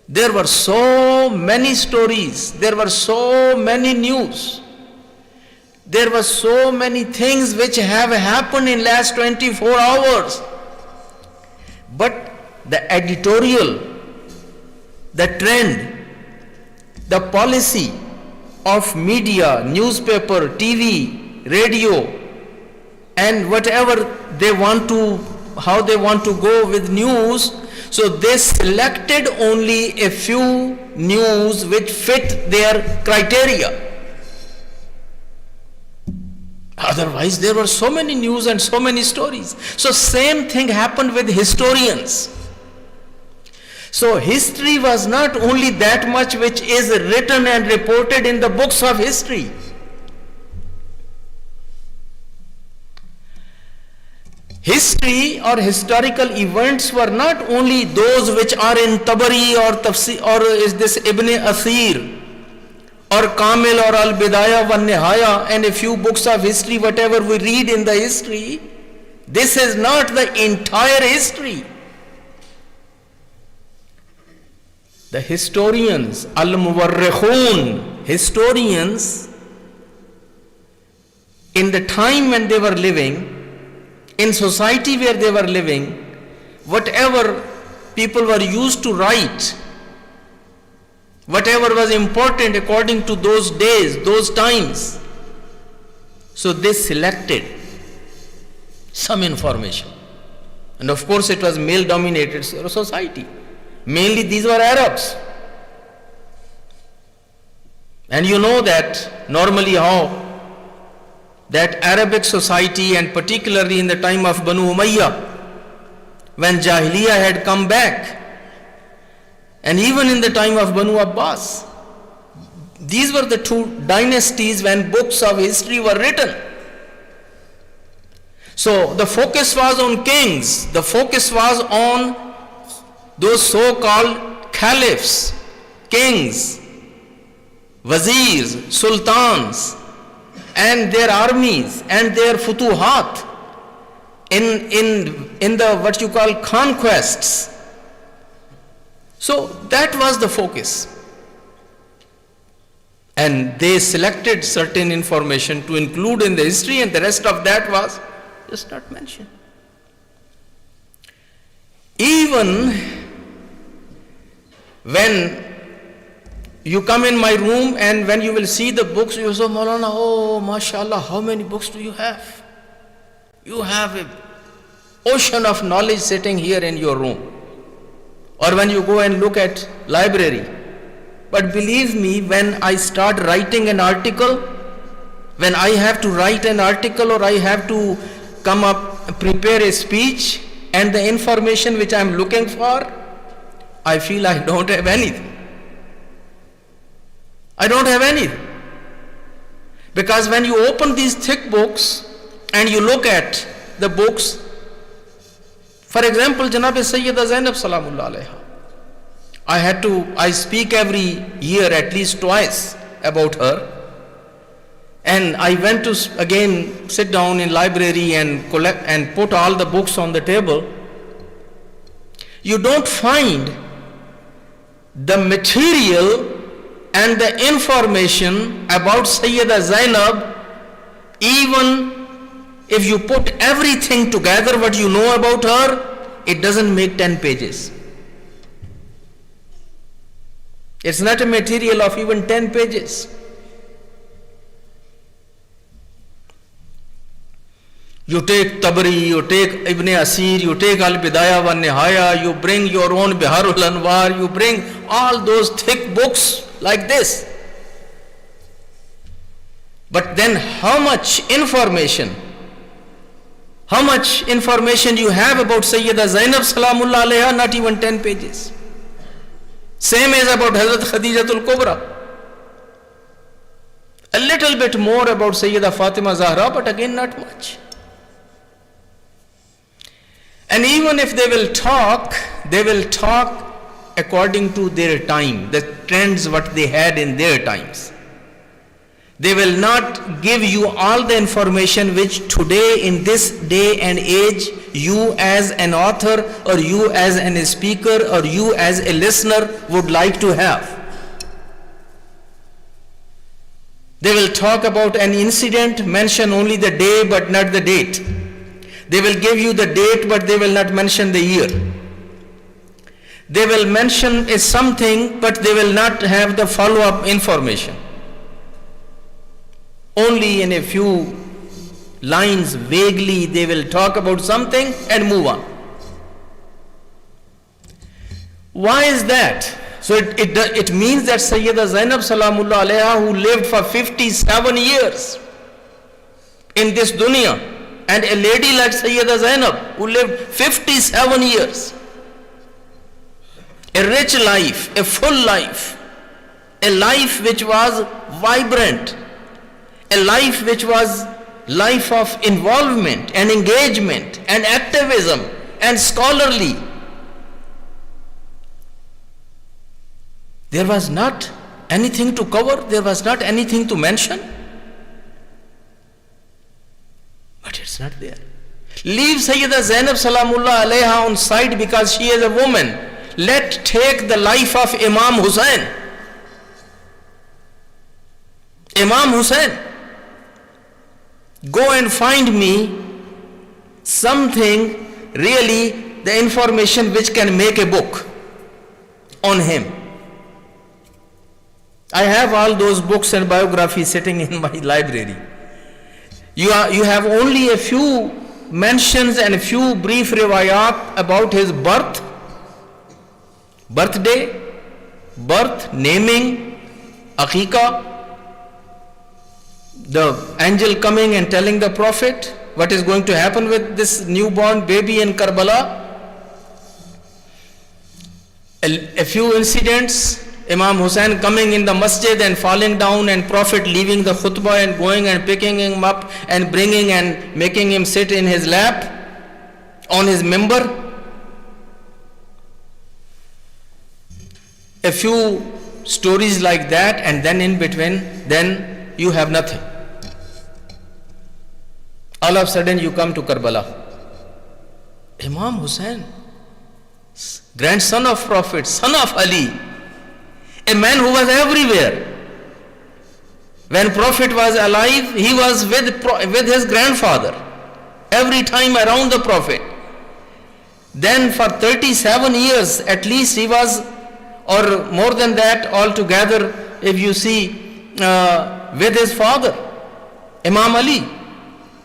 [SPEAKER 4] There were so many stories, there were so many news, there were so many things which have happened in last 24 hours. But the editorial, the trend, the policy of media, newspaper, TV, radio, and whatever they want to, how they want to go with news, so they selected only a few news which fit their criteria. Otherwise, there were so many news and so many stories. So same thing happened with historians. So history was not only that much which is written and reported in the books of history. History or historical events were not only those which are in Tabari or Tafsir or is this Ibn Athir or Kamil or Al-Bidaya wa Nihaya and a few books of history, whatever we read in the history. This is not the entire history. The historians, Al-Muwarrikhun, historians, in the time when they were living, in society where they were living, whatever people were used to write, whatever was important according to those days, those times, so they selected some information. And of course it was male dominated society. Mainly these were Arabs. And you know that normally how that Arabic society, and particularly in the time of Banu Umayyah, when Jahiliyyah had come back, and even in the time of Banu Abbas, these were the two dynasties when books of history were written. So the focus was on kings, the focus was on those so-called caliphs, kings, wazirs, sultans, and their armies and their futuhat in the what you call conquests. So that was the focus. And they selected certain information to include in the history, and the rest of that was just not mentioned. Even when you come in my room and when you will see the books, you say, Maulana, oh, mashallah, how many books do you have? You have an ocean of knowledge sitting here in your room. Or when you go and look at library. But believe me, when I start writing an article, when I have to write an article or I have to come up, prepare a speech, and the information which I am looking for, I feel I don't have anything. I don't have anything. Because when you open these thick books and you look at the books, for example, Janab Sayyida Zainab Salamullah Alaiha, I speak every year at least twice about her. And I went to again sit down in library and collect and put all the books on the table. You don't find the material and the information about Sayyida Zainab, even if you put everything together, what you know about her, it doesn't make 10 pages. It's not a material of even 10 pages. You take Tabari, you take Ibn Asir, you take Al-Bidaya wa Nihaya, you bring your own Biharul Anwar, you bring all those thick books like this. But then how much information you have about Sayyida Zainab Salamullah Alaiha? Not even 10 pages. Same as about Hazrat Khadijatul Kubra. A little bit more about Sayyida Fatima Zahra, but again not much. And even if they will talk according to their time, the trends what they had in their times. They will not give you all the information which today in this day and age you as an author or you as a speaker or you as a listener would like to have. They will talk about an incident, mention only the day but not the date. They will give you the date but they will not mention the year. They will mention something but they will not have the follow-up information. Only in a few lines vaguely they will talk about something and move on. Why is that? So it means that Sayyida Zainab Salamullah Alaiha, who lived for 57 years, in this dunya, and a lady like Sayyida Zainab who lived 57 years, a rich life, a full life, a life which was vibrant, a life which was life of involvement and engagement and activism and scholarly. There was not anything to cover, there was not anything to mention. But it's not there. Leave Sayyida Zainab Salamullah Alayha on side because she is a woman. Let take the life of Imam Hussain. Imam Hussain. Go and find me something, really, the information which can make a book on him. I have all those books and biographies sitting in my library. You have only a few mentions and a few brief riwayat about his birth, birthday, birth, naming, aqiqah, the angel coming and telling the Prophet what is going to happen with this newborn baby in Karbala. A few incidents, Imam Hussain coming in the masjid and falling down, and Prophet leaving the khutbah and going and picking him up and bringing and making him sit in his lap on his mimbar. A few stories like that, and then in between, then you have nothing. All of a sudden you come to Karbala. Imam Hussain, grandson of Prophet, son of Ali, a man who was everywhere. When Prophet was alive, he was with his grandfather, every time around the Prophet. Then for 37 years at least he was, or more than that altogether, if you see, with his father, Imam Ali,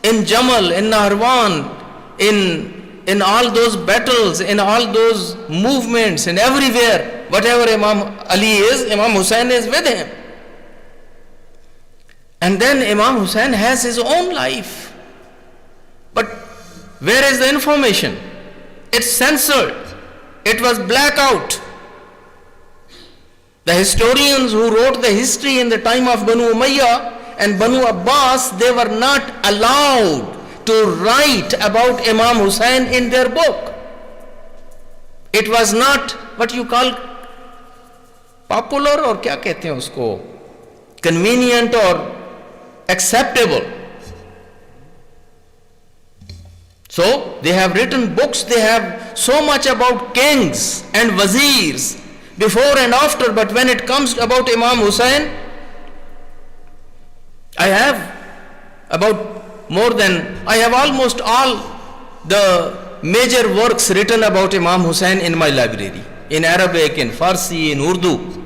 [SPEAKER 4] in Jamal, in Nahrawan, in all those battles, in all those movements, and everywhere, whatever Imam Ali is, Imam Hussain is with him. And then Imam Hussain has his own life. But where is the information? It's censored. It was blackout. The historians who wrote the history in the time of Banu Umayyah and Banu Abbas, they were not allowed to write about Imam Hussain in their book. It was not what you call popular, or क्या कहते हैं उसको, convenient or acceptable. So they have written books, they have so much about kings and wazirs before and after, but when it comes about Imam Hussain, I have almost all the major works written about Imam Hussain in my library, in Arabic, in Farsi, in Urdu.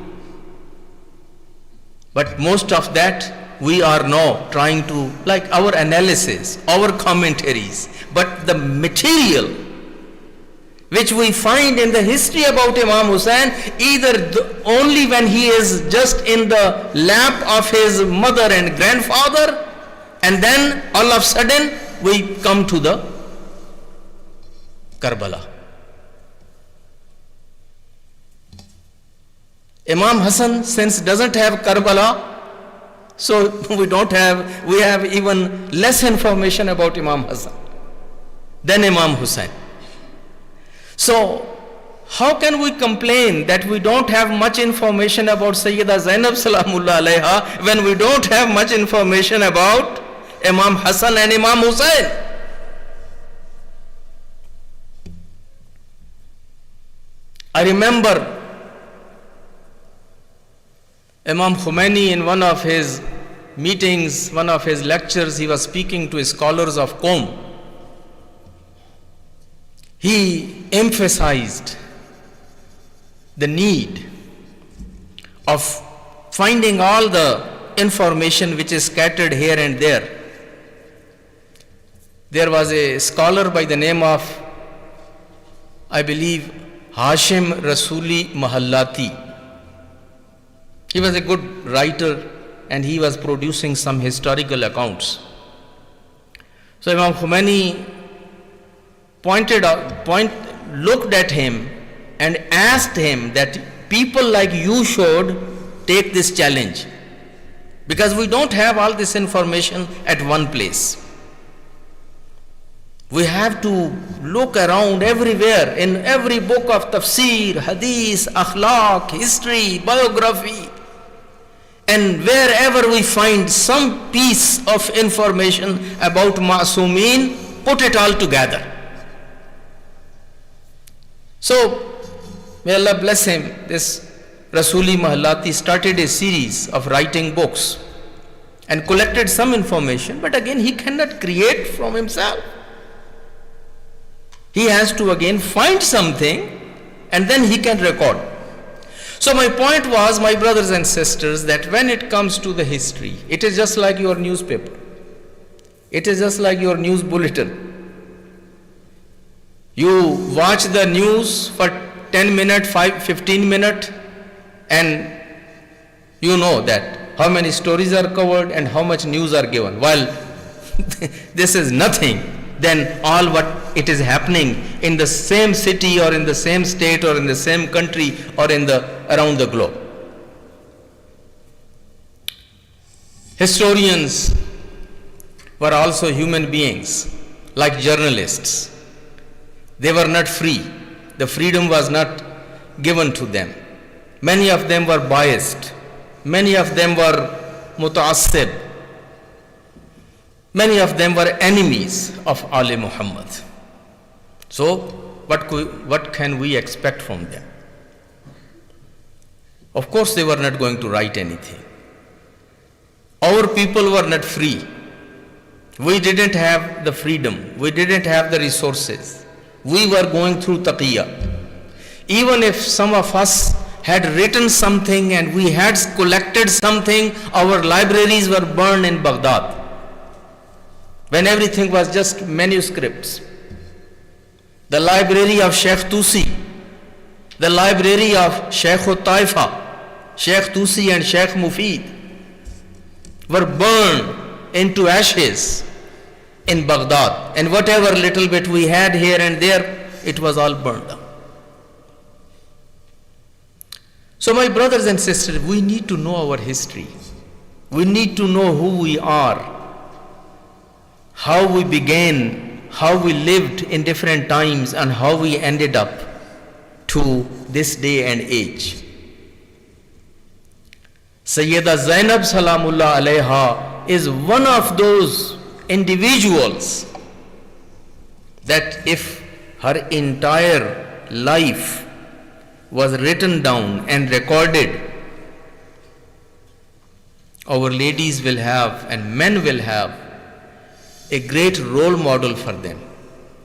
[SPEAKER 4] But most of that we are now trying to, like our analysis, our commentaries, but the material which we find in the history about Imam Hussain, either only when he is just in the lap of his mother and grandfather, and then all of a sudden we come to the Karbala. Imam Hassan, since doesn't have Karbala, so we have even less information about Imam Hassan than Imam Hussain. So how can we complain that we don't have much information about Sayyida Zainab Salamullah Alayha when we don't have much information about Imam Hassan and Imam Hussain? I remember Imam Khomeini, in one of his meetings, one of his lectures, he was speaking to scholars of Qom. He emphasized the need of finding all the information which is scattered here and there. There was a scholar by the name of, I believe, Hashim Rasuli Mahallati. He was a good writer and he was producing some historical accounts. So Imam Khomeini looked at him and asked him that people like you should take this challenge, because we don't have all this information at one place. We have to look around everywhere, in every book of tafsir, hadith, akhlaq, history, biography, and wherever we find some piece of information about Ma'sumin, put it all together. So, may Allah bless him, this Rasuli Mahallati started a series of writing books and collected some information, but again he cannot create from himself. He has to again find something and then he can record. So my point was, my brothers and sisters, that when it comes to the history, it is just like your newspaper. It is just like your news bulletin. You watch the news for 10 minutes, 15 minutes, and you know that how many stories are covered and how much news are given. While this is nothing than all what it is happening in the same city or in the same state or in the same country or around the globe. Historians were also human beings, like journalists. They were not free. The freedom was not given to them. Many of them were biased. Many of them were mutaassib. Many of them were enemies of Ali Muhammad. So, what can we expect from them? Of course, they were not going to write anything. Our people were not free. We didn't have the freedom. We didn't have the resources. We were going through taqiyya. Even if some of us had written something and we had collected something, our libraries were burned in Baghdad, when everything was just manuscripts. The library of Shaykh Tusi, the library of Shaykh Taifa, Shaykh Tusi and Shaykh Mufid were burned into ashes in Baghdad, and whatever little bit we had here and there, it was all burned down. So my brothers and sisters, we need to know our history. We need to know who we are, how we began, how we lived in different times, and how we ended up to this day and age. Sayyida Zainab Salamullah Alayha is one of those individuals that if her entire life was written down and recorded, our ladies will have and men will have a great role model for them,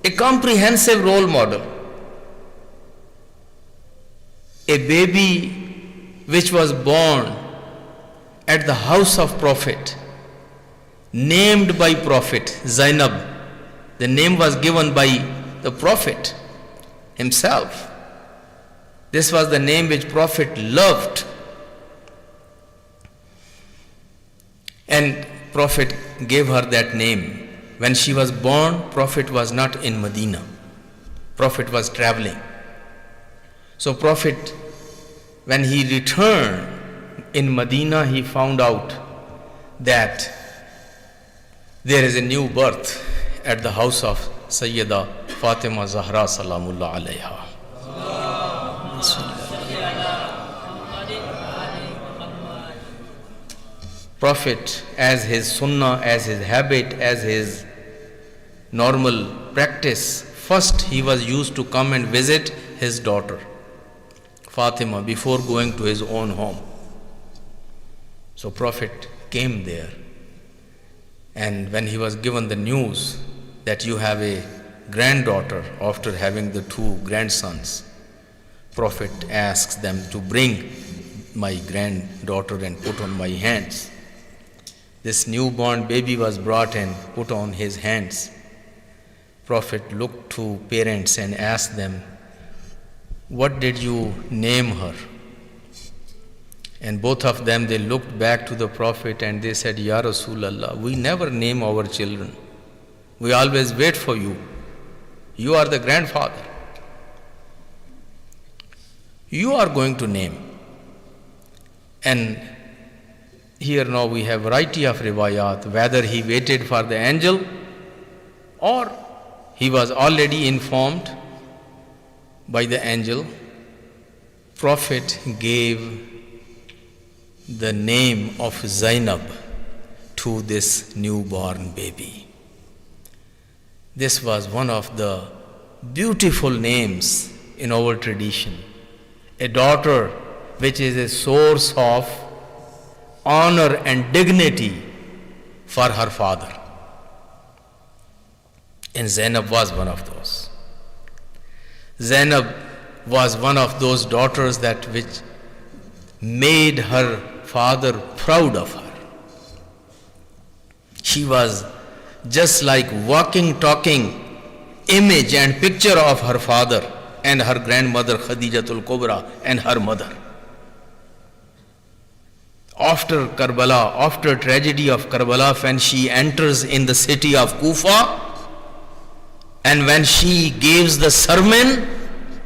[SPEAKER 4] a comprehensive role model. A baby which was born at the house of Prophet, named by Prophet, Zainab. The name was given by the Prophet himself. This was the name which Prophet loved. And Prophet gave her that name. When she was born, Prophet was not in Medina. Prophet was traveling. So Prophet, when he returned in Medina, he found out that there is a new birth at the house of Sayyida Fatima Zahra Salamullah Alayha. Prophet, as his sunnah, as his habit, as his normal practice, first he was used to come and visit his daughter Fatima before going to his own home. So Prophet came there, and when he was given the news that you have a granddaughter after having the two grandsons, Prophet asks them to bring my granddaughter and put on my hands. This newborn baby was brought and put on his hands. Prophet looked to parents and asked them, "What did you name her?" And both of them, they looked back to the Prophet and they said, "Ya Rasulallah, we never name our children. We always wait for you. You are the grandfather. You are going to name. And here now we have variety of riwayat, whether he waited for the angel or he was already informed by the angel. Prophet gave the name of Zainab to this newborn baby. This was one of the beautiful names in our tradition. A daughter which is a source of honor and dignity for her father. And Zainab was one of those. Zainab was one of those daughters that which made her father proud of her. She was just like walking, talking image and picture of her father and her grandmother Khadijatul Kubra and her mother. After Karbala, after tragedy of Karbala, when she enters in the city of Kufa, and when she gives the sermon,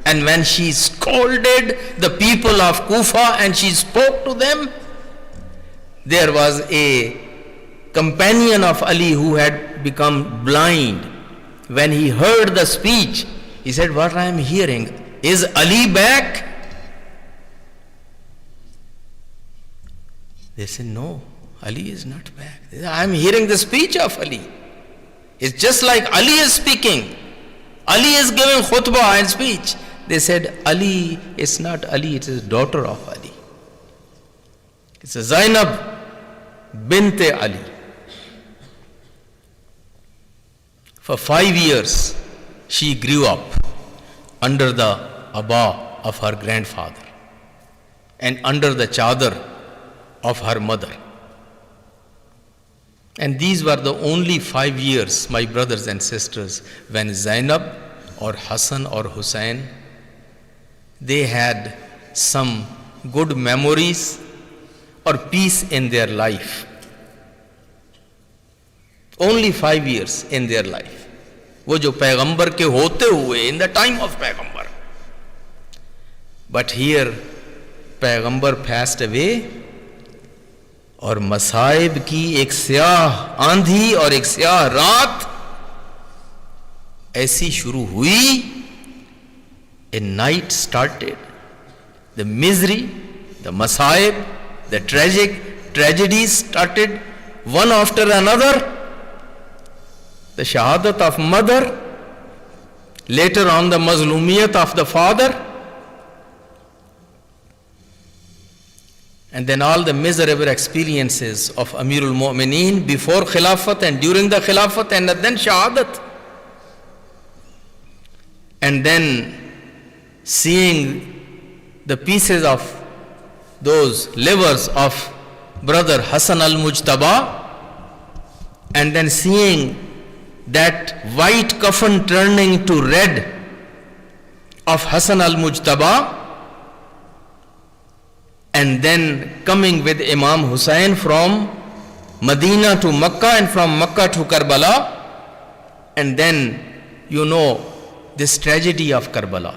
[SPEAKER 4] and when she scolded the people of Kufa and she spoke to them, there was a companion of Ali who had become blind. When he heard the speech, he said, "What I am hearing, is Ali back?" They said, "No, Ali is not back." They said, "I am hearing the speech of Ali. It's just like Ali is speaking. Ali is giving khutbah and speech." They said, "Ali, it's not Ali, it is daughter of Ali. It's a Zainab bint Ali." For 5 years, she grew up under the abba of her grandfather and under the chadar of her mother. And these were the only 5 years, my brothers and sisters, when Zainab or Hassan or Hussein, they had some good memories or peace in their life. Only 5 years in their life. वो जो पैगंबर के होते हुए, in the time of पैगंबर. But here, पैगंबर passed away, और मसाइब की एक स्याह आंधी और एक स्याह रात ऐसी शुरू हुई. A night started. The misery, the masaib, the tragedies started one after another. The shahadat of mother, later on the mazlumiyat of the father, and then all the miserable experiences of Amirul Mu'mineen before Khilafat and during the Khilafat, and then shahadat. And then seeing the pieces of those livers of brother Hassan al-Mujtaba, and then seeing that white coffin turning to red of Hassan al-Mujtaba, and then coming with Imam Hussain from Medina to Makkah and from Makkah to Karbala, and then you know this tragedy of Karbala.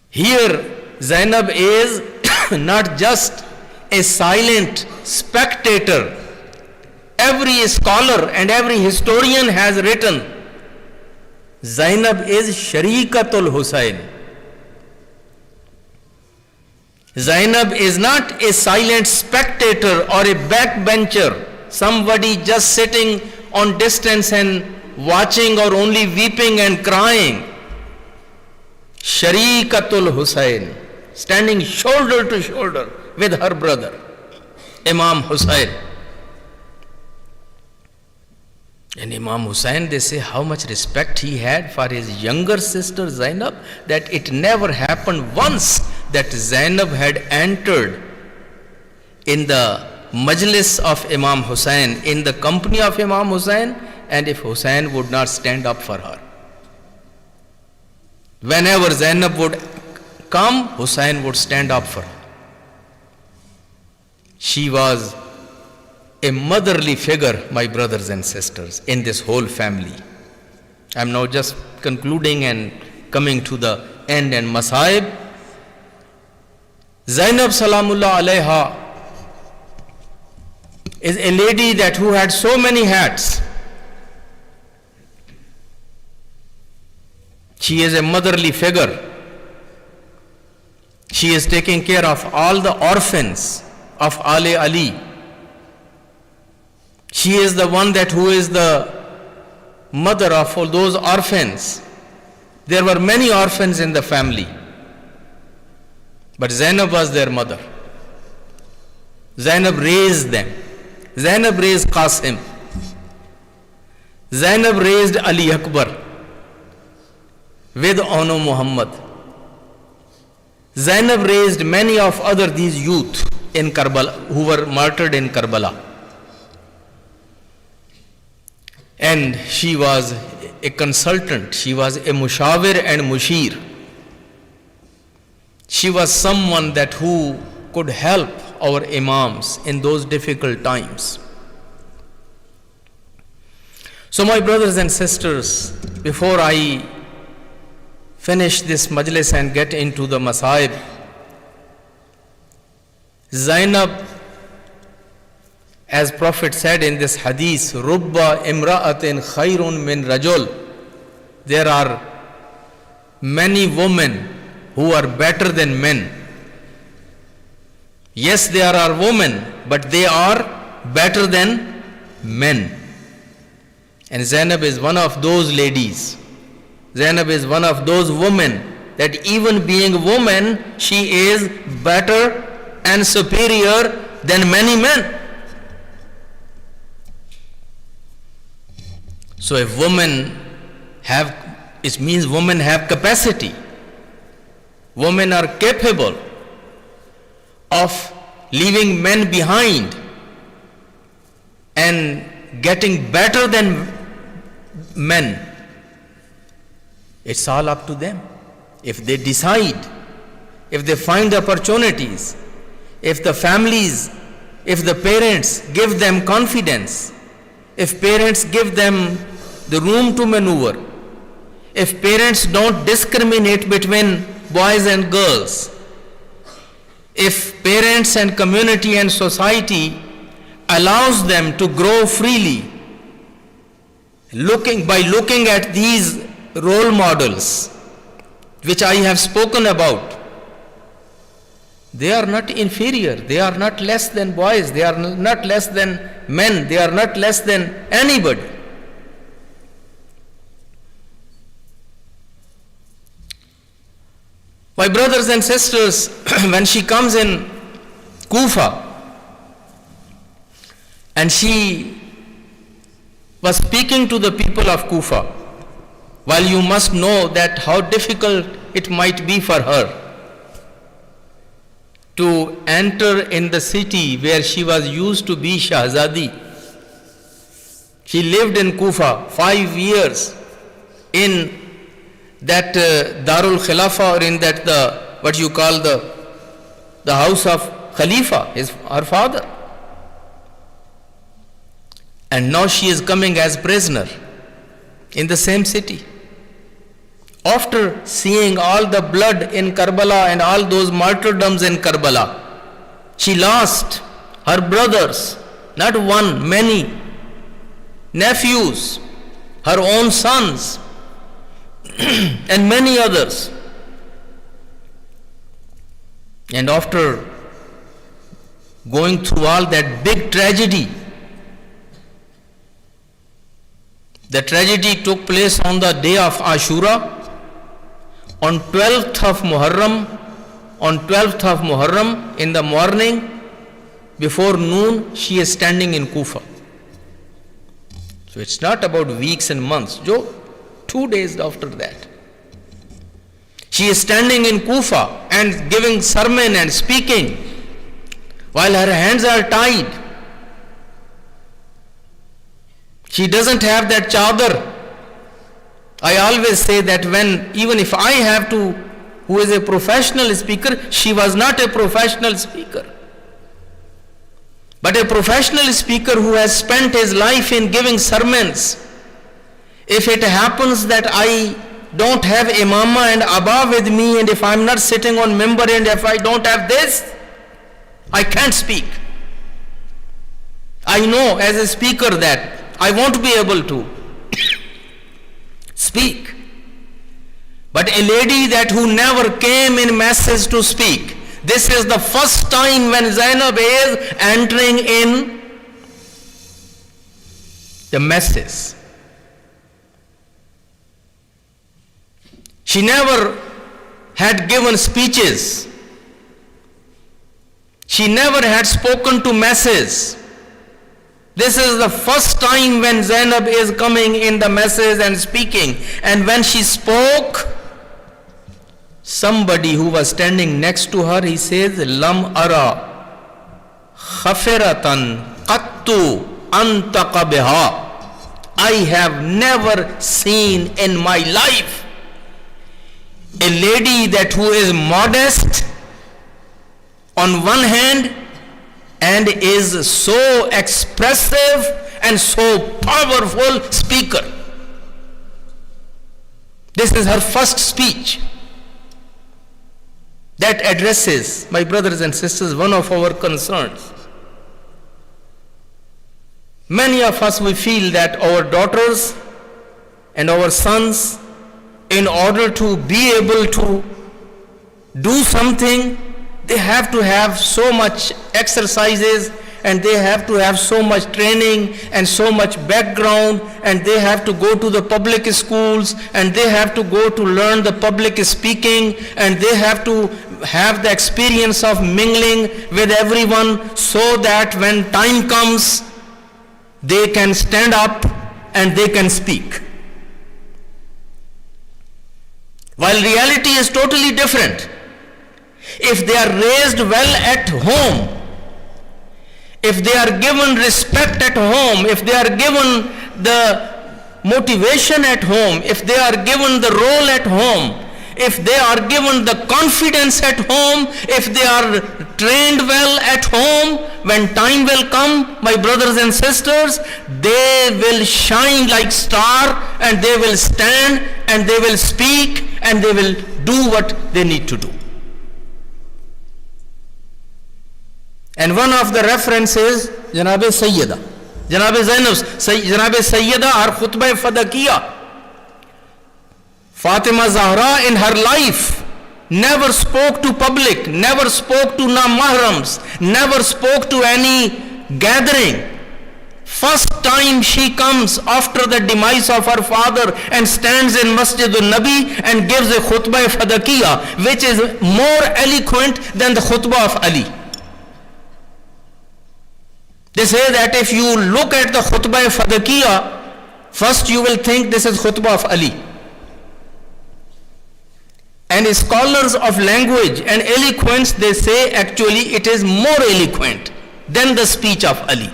[SPEAKER 4] Here Zainab is not just a silent spectator. Every scholar and every historian has written, Zainab is Sharikatul Hussain. Zainab is not a silent spectator or a backbencher, somebody just sitting on distance and watching or only weeping and crying. Sharikatul Hussain, standing shoulder to shoulder with her brother, Imam Hussain. And Imam Hussain, they say how much respect he had for his younger sister Zainab, that it never happened once that Zainab had entered in the Majlis of Imam Hussain, in the company of Imam Hussain, and if Hussain would not stand up for her. Whenever Zainab would come, Hussain would stand up for her. She was a motherly figure, my brothers and sisters, in this whole family. I'm now just concluding and coming to the end and Masaib. Zainab Salamullah Alayha is a lady that who had so many hats. She is a motherly figure. She is taking care of all the orphans of Ali Ali. She is the one that who is the mother of all those orphans. There were many orphans in the family, but Zainab was their mother. Zainab raised them. Zainab raised Qasim. Zainab raised Ali Akbar with Ono Muhammad. Zainab raised many of other these youth in Karbala who were martyred in Karbala. And she was a consultant, she was a mushawir and mushir. She was someone that who could help our imams in those difficult times. So my brothers and sisters, before I finish this majlis and get into the masaib, Zainab, as Prophet said in this hadith, Rubba imra'atin khayrun min rajul. There are many women who are better than men. Yes, there are women, but they are better than men. And Zainab is one of those ladies. Zainab is one of those women that even being a woman, she is better and superior than many men. So if women have, it means women have capacity. Women are capable of leaving men behind and getting better than men. It's all up to them. If they decide, if they find opportunities, if the families, if the parents give them confidence, if parents give them the room to maneuver, if parents don't discriminate between boys and girls, if parents and community and society allows them to grow freely, by looking at these role models which I have spoken about, they are not inferior, they are not less than boys, they are not less than men, they are not less than anybody. My brothers and sisters, when she comes in Kufa and she was speaking to the people of Kufa, while you must know that how difficult it might be for her to enter in the city where she was used to be Shahzadi. She lived in Kufa 5 years in that Darul Khilafah, or in that what you call the house of Khalifa, her father. And now she is coming as prisoner in the same city. After seeing all the blood in Karbala and all those martyrdoms in Karbala, she lost her brothers, not one, many, nephews, her own sons, and many others. And after going through all that big tragedy, the tragedy took place on the day of Ashura, on 12th of Muharram, in the morning, before noon, she is standing in Kufa. So it's not about weeks and months. 2 days after that, she is standing in Kufa and giving sermon and speaking while her hands are tied. She doesn't have that chadar. I always say that even if I have to, who is a professional speaker, she was not a professional speaker. But a professional speaker who has spent his life in giving sermons, if it happens that I don't have imama and abba with me, and if I'm not sitting on member, and if I don't have this, I can't speak. I know as a speaker that I won't be able to speak. But a lady that who never came in masses to speak, this is the first time when Zainab is entering in the masses. She never had given speeches. She never had spoken to masses. This is the first time when Zainab is coming in the masses and speaking. And when she spoke, somebody who was standing next to her, he says, Lam ara khafiratan qattu antaqa biha. I have never seen in my life a lady that who is modest on one hand and is so expressive and so powerful speaker. This is her first speech that addresses, my brothers and sisters, one of our concerns. Many of us, we feel that our daughters and our sons, in order to be able to do something, they have to have so much exercises, and they have to have so much training and so much background, and they have to go to the public schools, and they have to go to learn the public speaking, and they have to have the experience of mingling with everyone, so that when time comes, they can stand up and they can speak. While reality is totally different. If they are raised well at home, if they are given respect at home, if they are given the motivation at home, if they are given the role at home, if they are given the confidence at home, if they are trained well at home, when time will come, my brothers and sisters, they will shine like star, and they will stand and they will speak and they will do what they need to do. And one of the references, Janab Sayyida, Janab Zainab, Janab Sayyida, her khutbah fadakiya. Fatima Zahra in her life never spoke to public, never spoke to mahrams, never spoke to any gathering. First time she comes after the demise of her father and stands in Masjid al-Nabi and gives a khutbah fadakiya, which is more eloquent than the khutbah of Ali. They say that if you look at the khutbah fadakiya, first you will think this is khutbah of Ali. And scholars of language and eloquence, they say actually it is more eloquent than the speech of Ali.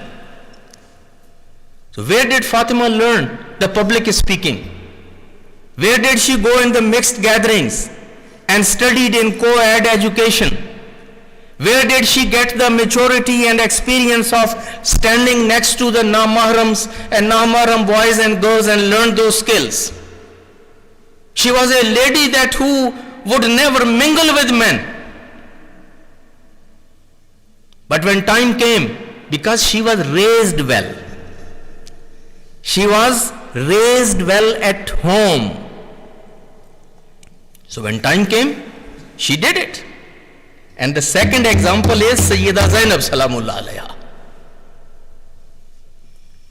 [SPEAKER 4] So where did Fatima learn the public speaking? Where did she go in the mixed gatherings and studied in co-ed education? Where did she get the maturity and experience of standing next to the namahrams and namahram boys and girls and learn those skills? She was a lady that who would never mingle with men. But when time came, because she was raised well, she was raised well at home. So when time came, she did it. And the second example is Sayyida Zainab Salamullah alayha.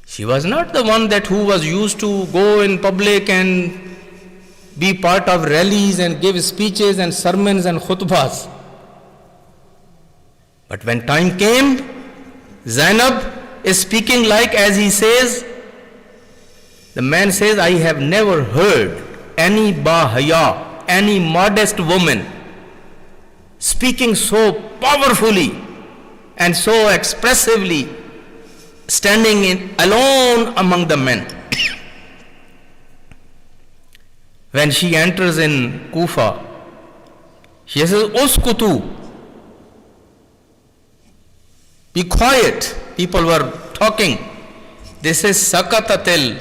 [SPEAKER 4] She was not the one that who was used to go in public and be part of rallies and give speeches and sermons and khutbahs. But when time came, Zainab is speaking like, as he says, the man says, I have never heard any bahaya, any modest woman speaking so powerfully and so expressively, standing alone among the men. When she enters in Kufa, she says, Uskutu. Be quiet. People were talking. This is Sakatatil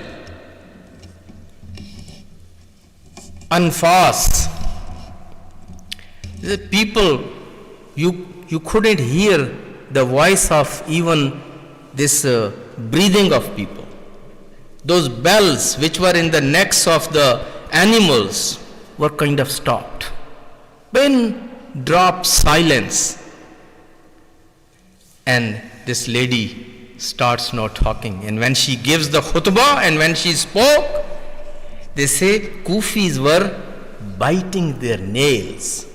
[SPEAKER 4] Anfas. The people, you couldn't hear the voice of even this breathing of people. Those bells which were in the necks of the animals were kind of stopped. Pin dropped silence. And this lady starts now talking. And when she gives the khutbah and when she spoke, they say Kufis were biting their nails.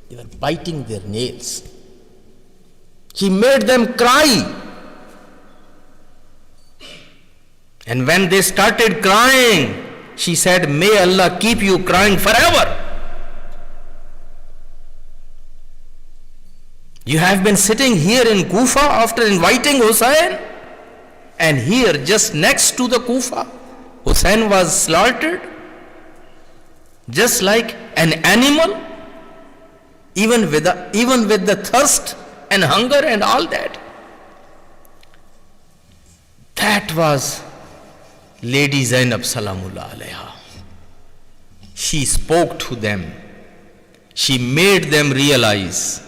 [SPEAKER 4] They were biting their nails. She made them cry. And when they started crying, she said, may Allah keep you crying forever. You have been sitting here in Kufa after inviting Hussein, and here just next to the Kufa, Hussein was slaughtered, just like an animal, even with the thirst and hunger and all that. That was Lady Zainab Salamullah alayha. She spoke to them. She made them realize